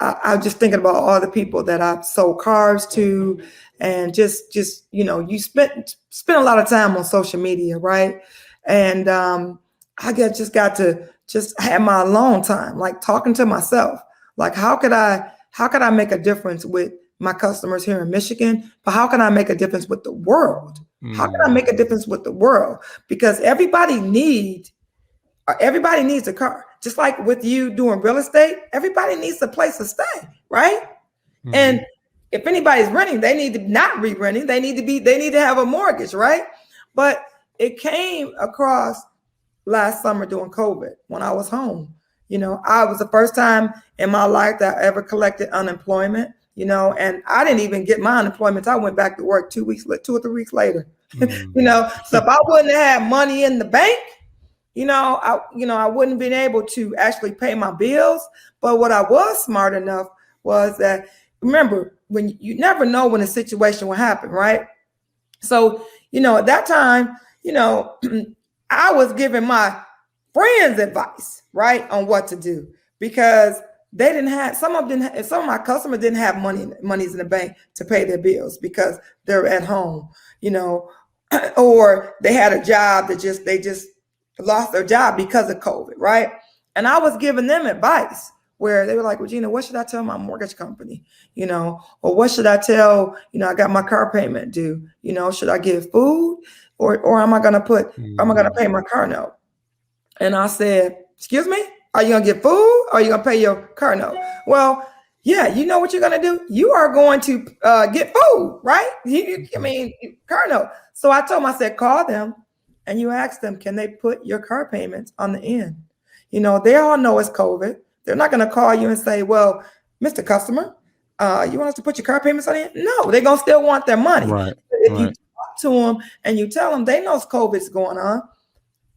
Speaker 1: I was just thinking about all the people that I've sold cars to, and just you spend a lot of time on social media, right? And I just got to just have my alone time, like talking to myself, like how could I make a difference with my customers here in Michigan, but how can I make a difference with the world? How can I make a difference with the world? Because everybody needs a car. Just like with you doing real estate, everybody needs a place to stay, right? And if anybody's renting, they need to not re-renting. They need to have a mortgage, right? But it came across last summer during COVID when I was home. I was the first time in my life that I ever collected unemployment. And I didn't even get my unemployment. I went back to work 2 or 3 weeks later. So if I wouldn't have had money in the bank, I wouldn't have been able to actually pay my bills. But what I was smart enough was that, remember, when you never know when a situation will happen, right? So, at that time, I was giving my friends advice, right, on what to do, because they didn't have, some of my customers didn't have monies in the bank to pay their bills because they're at home, or they had a job that they just lost their job because of COVID, right? And I was giving them advice where they were like, Regina, what should I tell my mortgage company? Or what should I tell, I got my car payment due, should I give food or am I going to pay my car note? And I said, excuse me, are you going to get food or are you going to pay your car note? Well, yeah, you know what you're going to do? You are going to get food, right? Car note. So I told them, I said, call them and you ask them, can they put your car payments on the end? They all know it's COVID. They're not going to call you and say, well, Mr. Customer, you want us to put your car payments on the end? No, they're going to still want their money.
Speaker 3: Right.
Speaker 1: If you talk to them and you tell them they know COVID's going on,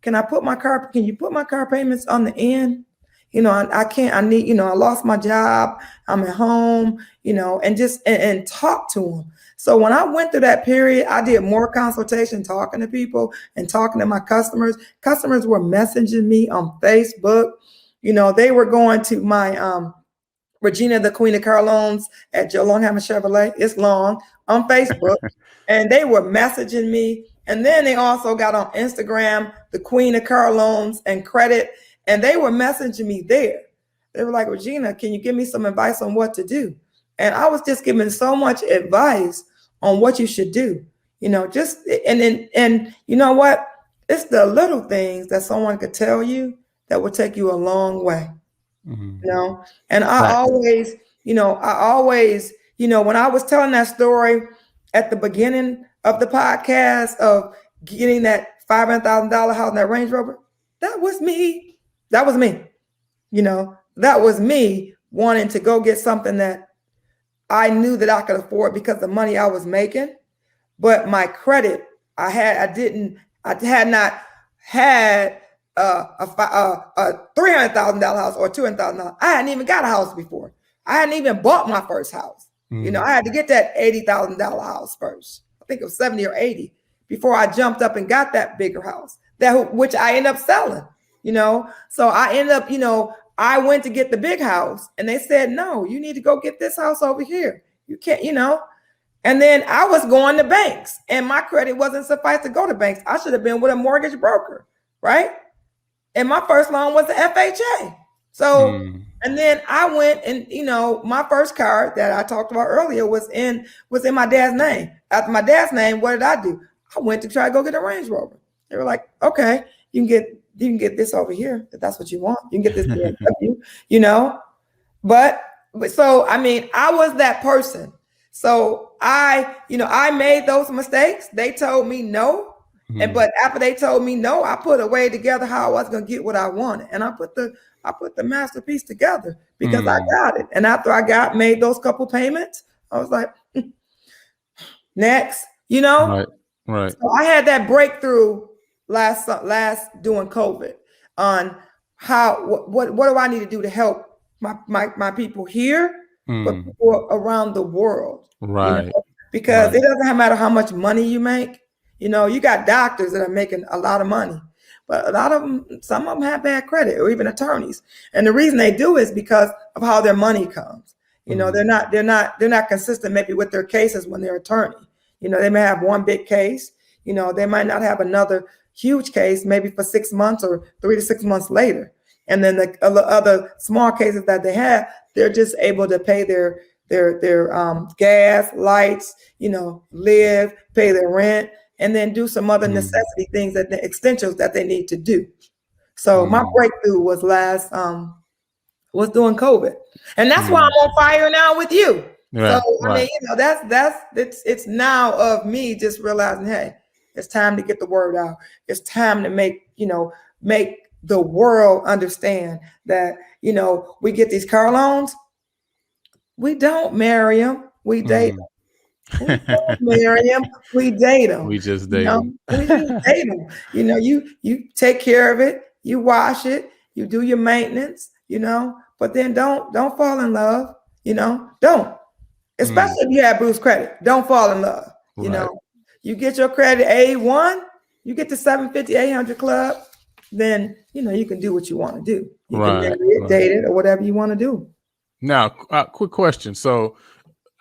Speaker 1: can you put my car payments on the end? I can't, I need, I lost my job. I'm at home, and talk to them. So when I went through that period, I did more consultation, talking to people and talking to my customers. Customers were messaging me on Facebook. They were going to my Regina, the Queen of Car Loans at Joe Longhammer Chevrolet. It's long on Facebook. And they were messaging me. And then they also got on Instagram, the Queen of Car Loans and Credit. And they were messaging me there. They were like, Regina, can you give me some advice on what to do? And I was just giving so much advice on what you should do. And you know what? It's the little things that someone could tell you that will take you a long way. And I always, when I was telling that story at the beginning of the podcast of getting that $500,000 house in that Range Rover, that was me. That was me. That was me wanting to go get something that I knew that I could afford because of the money I was making, but my credit, I had not had a $300,000 house or $200,000. I hadn't even got a house before. I hadn't even bought my first house. I had to get that $80,000 house first. I think it was 70 or 80 before I jumped up and got that bigger house, which I ended up selling. So I ended up, I went to get the big house and they said, no, you need to go get this house over here. You can't, And then I was going to banks and my credit wasn't suffice to go to banks. I should have been with a mortgage broker, right? And my first loan was the FHA. So, and then I went and, my first car that I talked about earlier was in my dad's name. After my dad's name, what did I do? I went to try to go get a Range Rover. They were like, okay, you can get this over here if that's what you want. You can get this BMW, But so, I was that person. So I made those mistakes. They told me no. But after they told me no, I put a way together how I was going to get what I wanted. And I put the masterpiece together because I got it. And after I made those couple payments, I was like, next,
Speaker 3: Right.
Speaker 1: So I had that breakthrough last during COVID on what do I need to do to help my people here, but people around the world.
Speaker 3: Right.
Speaker 1: because
Speaker 3: Right.
Speaker 1: it doesn't matter how much money you make. You know, you got doctors that are making a lot of money, but a lot of them, some of them have bad credit, or even attorneys. And the reason they do is because of how their money comes. You know, they're not consistent maybe with their cases when they're attorney. You know, they may have one big case. You know, they might not have another huge case maybe for 6 months or 3 to 6 months later. And then the other small cases that they have, they're just able to pay their gas, lights, you know, live, pay their rent, and then do some other necessity things, that the extensions that they need to do. So my breakthrough was was during COVID, and that's why I'm on fire now with you.
Speaker 3: Right,
Speaker 1: So I mean, you know, it's now of me just realizing, hey, it's time to get the word out. It's time to make the world understand that, you know, we get these car loans. We don't marry them. We date them. We don't marry them. We date them.
Speaker 3: We just
Speaker 1: You
Speaker 3: date
Speaker 1: know,
Speaker 3: them.
Speaker 1: we just date them. You know, you take care of it. You wash it. You do your maintenance. You know, but then don't fall in love. You know, don't. Especially if you have bruised credit. Don't fall in love. You know, you get your credit A1. You get the 750, 800 club. Then you know you can do what you want to do. You can marry it, date it, or whatever you want to do.
Speaker 3: Now, quick question. So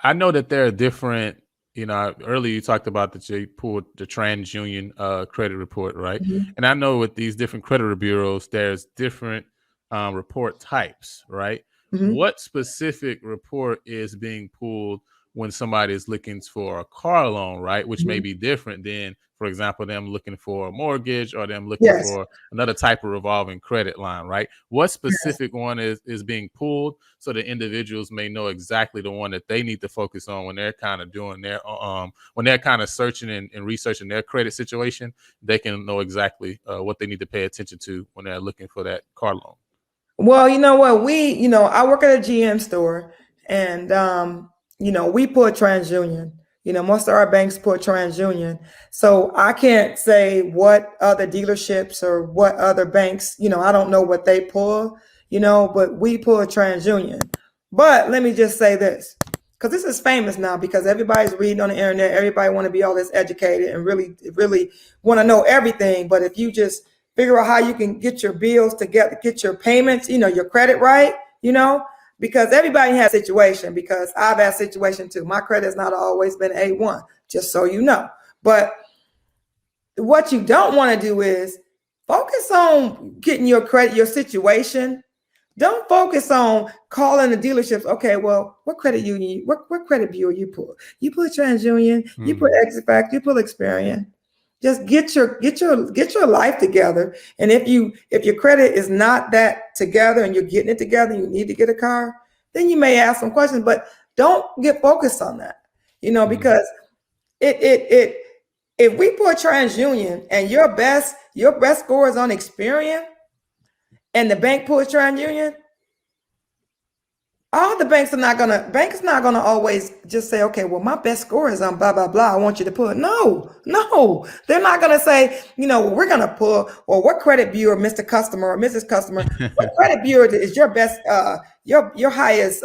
Speaker 3: I know that there are different, you know, earlier you talked about that you pulled the TransUnion credit report, right? And I know with these different credit bureaus, there's different report types, right? What specific report is being pulled when somebody is looking for a car loan, right? Which may be different than, for example, them looking for a mortgage or them looking for another type of revolving credit line, right? What specific one is being pulled so the individuals may know exactly the one that they need to focus on when they're kind of doing their, when they're kind of searching and researching their credit situation, they can know exactly what they need to pay attention to when they're looking for that car loan.
Speaker 1: Well, you know what, I work at a GM store, and you know, we pull TransUnion. You know, most of our banks pull TransUnion. So I can't say what other dealerships or what other banks, you know, I don't know what they pull, you know, but we pull TransUnion. But let me just say this, because this is famous now, because everybody's reading on the internet. Everybody want to be all this educated and really want to know everything. But if you just figure out how you can get your bills together, get your payments, you know, your credit right, you know, because everybody has a situation, because I've had a situation too. My credit has not always been A1, just so you know. But what you don't want to do is focus on getting your credit, your situation. Don't focus on calling the dealerships. Okay, well, what credit union, what credit bureau you pull? You pull TransUnion, you pull Equifax, you pull Experian. Just get your life together. And if your credit is not that together and you're getting it together and you need to get a car, then you may ask some questions, but don't get focused on that. You know, because if we put TransUnion and your best score is on Experian and the bank pulls TransUnion, all the banks not gonna always just say, okay, well, my best score is on blah blah blah, I want you to pull it. No, they're not gonna say, you know, well, we're gonna pull, or what credit bureau, Mr. Customer or Mrs. Customer, what credit bureau is your best, your highest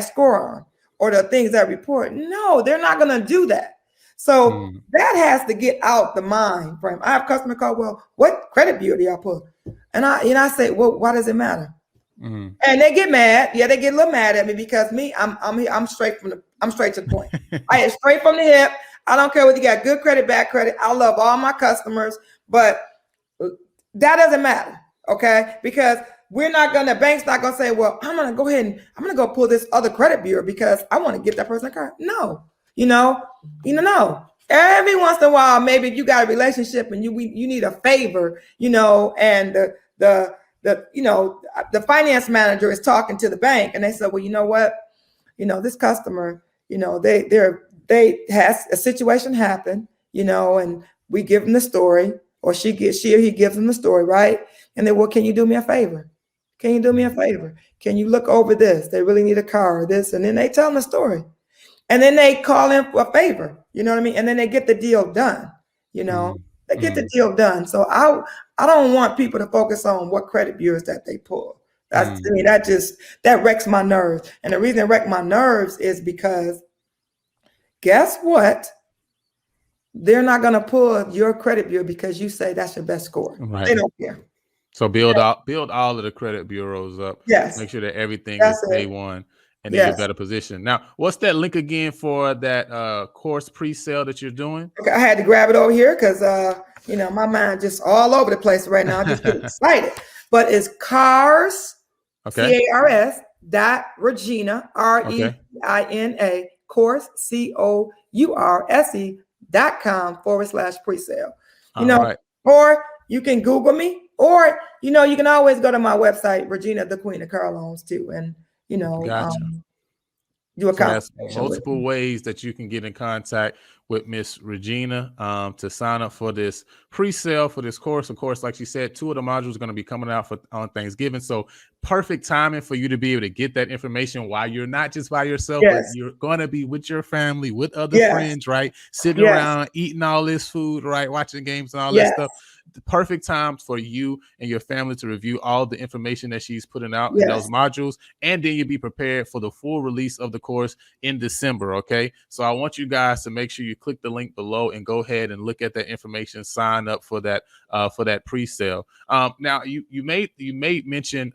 Speaker 1: score on, or the things that report. No, they're not gonna do that. So that has to get out the mind frame. I have customer call, well, what credit bureau do y'all pull? And I say, well, why does it matter? And they get mad. Yeah, they get a little mad at me, because I'm straight to the point. I am straight from the hip. I don't care whether you got good credit, bad credit. I love all my customers, but that doesn't matter. Okay, because bank's not gonna say, well, I'm gonna go ahead and I'm gonna go pull this other credit bureau because I want to get that person a car. No, no. Every once in a while, maybe if you got a relationship and you need a favor, you know, and the finance manager is talking to the bank, and they said, well, you know what, you know, this customer, you know, they has a situation happen, you know, and we give them the story, or she or he gives them the story, right? And then, well, can you do me a favor? Can you do me a favor? Can you look over this? They really need a car or this, and then they tell them the story, and then they call in for a favor, you know what I mean? And then they get the deal done, you know. They get the deal done. So I don't want people to focus on what credit bureaus that they pull. That's to me, that wrecks my nerves. And the reason it wrecks my nerves is because guess what? They're not going to pull your credit bureau because you say that's your best score.
Speaker 3: Right.
Speaker 1: They don't care.
Speaker 3: So build all of the credit bureaus up.
Speaker 1: Yes.
Speaker 3: Make sure that everything
Speaker 1: That's
Speaker 3: is
Speaker 1: it.
Speaker 3: A1 and in
Speaker 1: Yes.
Speaker 3: your better position. Now, what's that link again for that course pre-sale that you're doing?
Speaker 1: Okay, I had to grab it over here because my mind just all over the place right now. I just get excited. But it's cars,
Speaker 3: Okay.
Speaker 1: CARS dot Regina, REINA, course COURSE.com/presale.
Speaker 3: Right.
Speaker 1: Or you can Google me, or you can always go to my website, Regina, the Queen of Car Loans, too, and
Speaker 3: Gotcha.
Speaker 1: do a
Speaker 3: So that's
Speaker 1: consultation.
Speaker 3: multiple ways that you can get in contact with Miss Regina to sign up for this pre-sale for this course. Of course, like she said, 2 of the modules are going to be coming out on Thanksgiving. So perfect timing for you to be able to get that information while you're not just by yourself, but you're going to be with your family, with other friends, right? Sitting around, eating all this food, right? Watching games and all that stuff. The perfect time for you and your family to review all the information that she's putting out in those modules. And then you'll be prepared for the full release of the course in December. Okay. So I want you guys to make sure you click the link below and go ahead and look at that information, sign up for that pre-sale. Now you made mention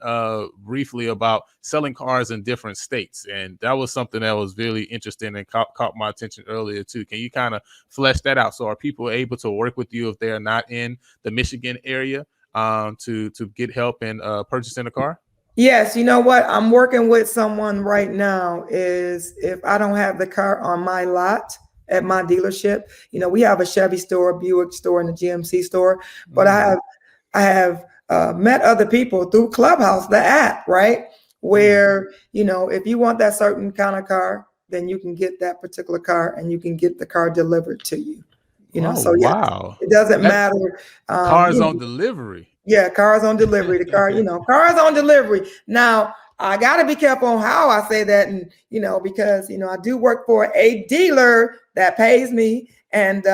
Speaker 3: briefly about selling cars in different states. And that was something that was really interesting and caught my attention earlier too. Can you kind of flesh that out? So are people able to work with you if they're not in the Michigan area to get help in purchasing a car?
Speaker 1: Yes, you know what? I'm working with someone right now is if I don't have the car on my lot at my dealership, we have a Chevy store, Buick store, and a GMC store, but I have met other people through Clubhouse, the app, right? Where, if you want that certain kind of car, then you can get that particular car and you can get the car delivered to you.
Speaker 3: Wow.
Speaker 1: It doesn't matter.
Speaker 3: Cars on delivery.
Speaker 1: Yeah, cars on delivery. The car, cars on delivery. Now, I got to be careful on how I say that, and because I do work for a dealer that pays me, and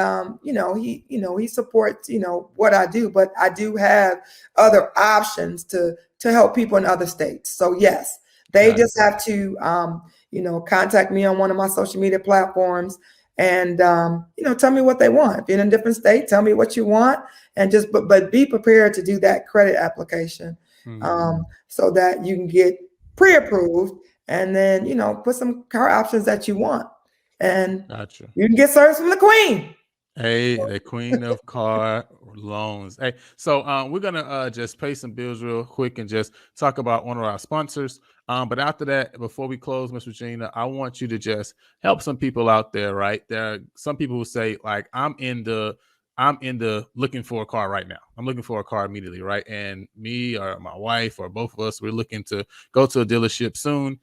Speaker 1: he supports what I do, but I do have other options to help people in other states. So yes, they just have to contact me on one of my social media platforms. And, tell me what they want. If you're in a different state, tell me what you want, and just, but be prepared to do that credit application so that you can get pre-approved and then, put some car options that you want. And you can get service from the queen.
Speaker 3: Hey, the queen of car loans. Hey, so we're going to just pay some bills real quick and just talk about one of our sponsors. But after that, before we close, Ms. Regina, I want you to just help some people out there, right? There are some people who say, like, I'm in the looking for a car right now. I'm looking for a car immediately, right? And me or my wife or both of us, we're looking to go to a dealership soon.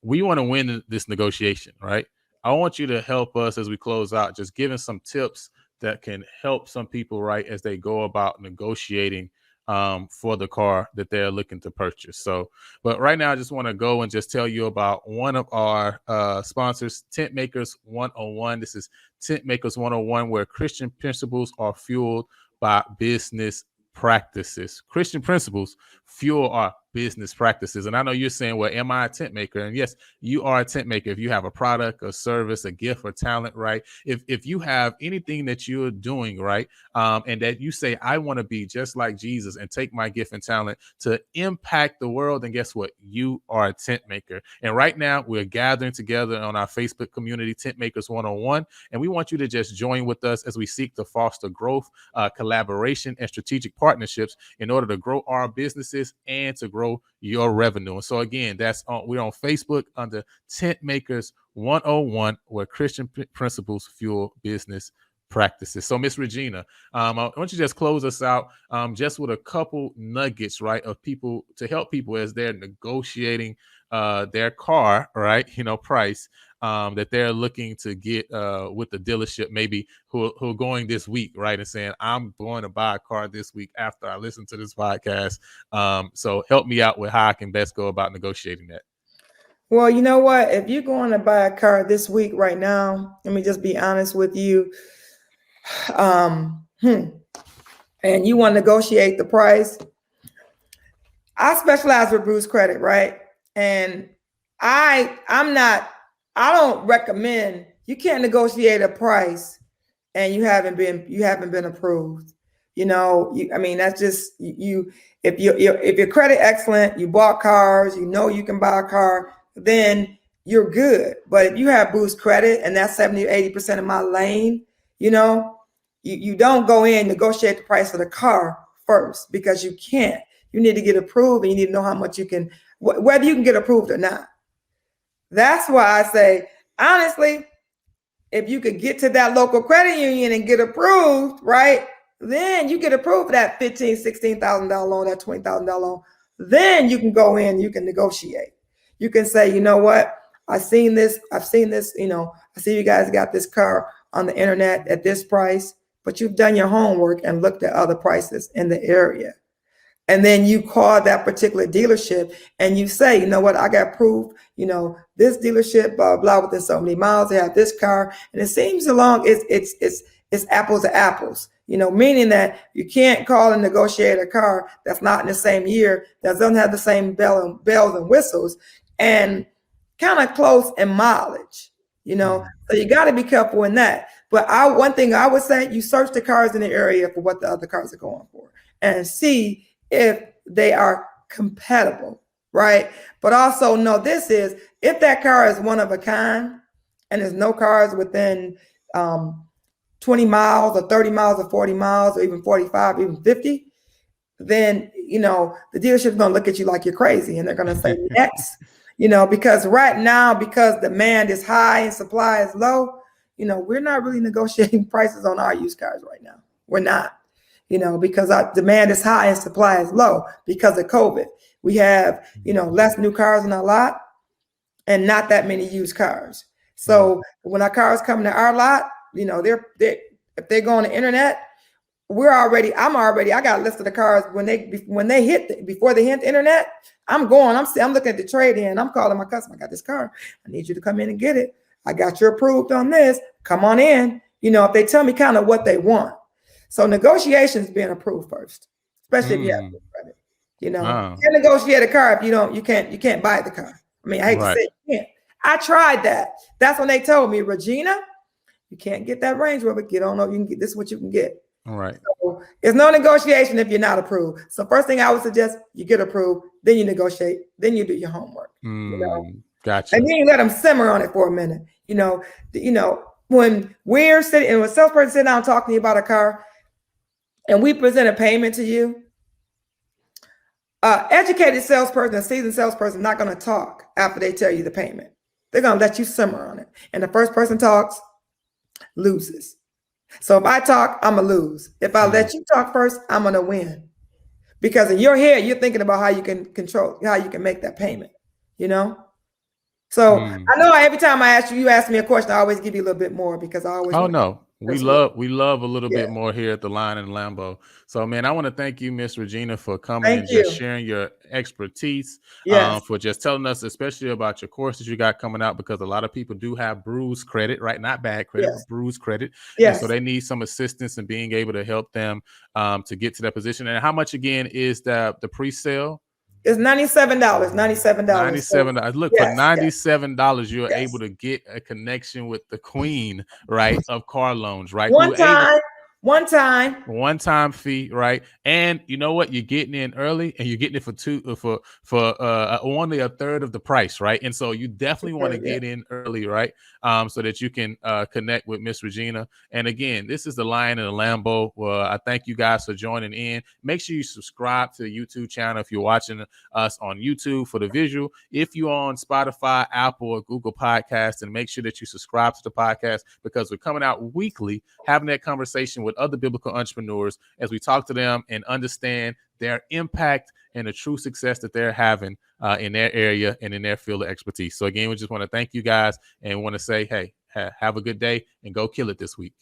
Speaker 3: We want to win this negotiation, right? I want you to help us as we close out, just giving some tips that can help some people, right, as they go about negotiating for the car that they're looking to purchase. So, but right now, I just want to go and just tell you about one of our sponsors, Tentmakers 101. This is Tentmakers 101, where Christian principles are fueled by business practices. Christian principles fuel our business practices. And I know you're saying, well, am I a tent maker? And yes, you are a tent maker. If you have a product, a service, a gift, or talent, right? If you have anything that you're doing, right, and that you say, I want to be just like Jesus and take my gift and talent to impact the world, and guess what? You are a tent maker. And right now, we're gathering together on our Facebook community, Tent Makers 101, and we want you to just join with us as we seek to foster growth, collaboration, and strategic partnerships in order to grow our businesses and to grow your revenue. And so again, we're on Facebook under Tent Makers 101, where Christian principles fuel business practices. So Miss Regina, I want you to just close us out just with a couple nuggets, right, of people to help people as they're negotiating their car, right, price that they're looking to get with the dealership, maybe who are going this week, right, and saying, I'm going to buy a car this week after I listen to this podcast. So help me out with how I can best go about negotiating that.
Speaker 1: Well, you know what? If you're going to buy a car this week right now, let me just be honest with you. And you want to negotiate the price. I specialize with Bruised credit, right? And I don't recommend You can't negotiate a price and you haven't been approved. I mean, that's just you. If your credit excellent, you bought cars, you can buy a car, then you're good. But if you have boost credit and that's 70 or 80% of my lane, you don't go in negotiate the price of the car first, because you can't. You need to get approved, and you need to know how much you can, whether you can get approved or not. That's why I say, honestly, if you could get to that local credit union and get approved, right? Then you get approved for that $15,000, $16,000 loan, that $20,000 loan. Then you can go in, you can negotiate. You can say, you know what? I've seen this, I see you guys got this car on the internet at this price, but you've done your homework and looked at other prices in the area. And then you call that particular dealership and you say, you know what, I got proof, this dealership, blah, blah, within so many miles, they have this car. And it seems along it's apples to apples, meaning that you can't call and negotiate a car that's not in the same year, that doesn't have the same bells and whistles, and kind of close in mileage, So you got to be careful in that. But one thing I would say, you search the cars in the area for what the other cars are going for and see if they are compatible, right? But also know this is, if that car is one of a kind and there's no cars within 20 miles or 30 miles or 40 miles or even 45, even 50, then, the dealership's going to look at you like you're crazy and they're going to say next, because right now, because demand is high and supply is low, we're not really negotiating prices on our used cars right now. We're not. Because our demand is high and supply is low because of COVID. We have, less new cars in our lot and not that many used cars. So when our cars come to our lot, if they go on the internet, I got a list of the cars before they hit the internet. I'm looking at the trade in. I'm calling my customer. I got this car. I need you to come in and get it. I got you approved on this. Come on in. If they tell me kind of what they want. So negotiations being approved first, especially if you have good credit. You can't negotiate a car if you can't buy the car. I mean, I hate to say you can't. I tried that. That's when they told me, Regina, you can't get that Range Rover. You don't know if you can get this is what you can get.
Speaker 3: All right.
Speaker 1: So there's no negotiation if you're not approved. So first thing I would suggest, you get approved, then you negotiate, then you do your homework.
Speaker 3: Gotcha.
Speaker 1: And then you let them simmer on it for a minute. When we're sitting and when a salesperson sitting down talking to you about a car, and we present a payment to you, educated salesperson, a seasoned salesperson, not going to talk after they tell you the payment. They're going to let you simmer on it. And the first person talks, loses. So if I talk, I'm going to lose. If I let you talk first, I'm going to win. Because in your head, you're thinking about how you can make that payment, So I know every time you ask me a question, I always give you a little bit more because I always.
Speaker 3: Oh, no. We love a little bit more here at the Line and Lambo. So, man, I want to thank you, Miss Regina, for coming and just sharing your expertise, for just telling us, especially about your courses you got coming out, because a lot of people do have bruised credit, right? Not bad credit, but bruised credit. Yes. And so they need some assistance in being able to help them to get to that position. And how much, again, is the pre-sale?
Speaker 1: It's $97.
Speaker 3: $97. Look, for $97, you're able to get a connection with the queen, right, of car loans, right?
Speaker 1: One time
Speaker 3: fee, right? And you know what? You're getting in early, and you're getting it for only a third of the price, right? And so you definitely want to get in early, right? So that you can connect with Miss Regina. And again, this is the Lion and the Lambo. I thank you guys for joining in. Make sure you subscribe to the YouTube channel if you're watching us on YouTube for the visual. If you're on Spotify, Apple, or Google Podcasts, and make sure that you subscribe to the podcast, because we're coming out weekly, having that conversation with other biblical entrepreneurs as we talk to them and understand their impact and the true success that they're having in their area and in their field of expertise. So again, we just want to thank you guys and want to say, hey, have a good day and go kill it this week.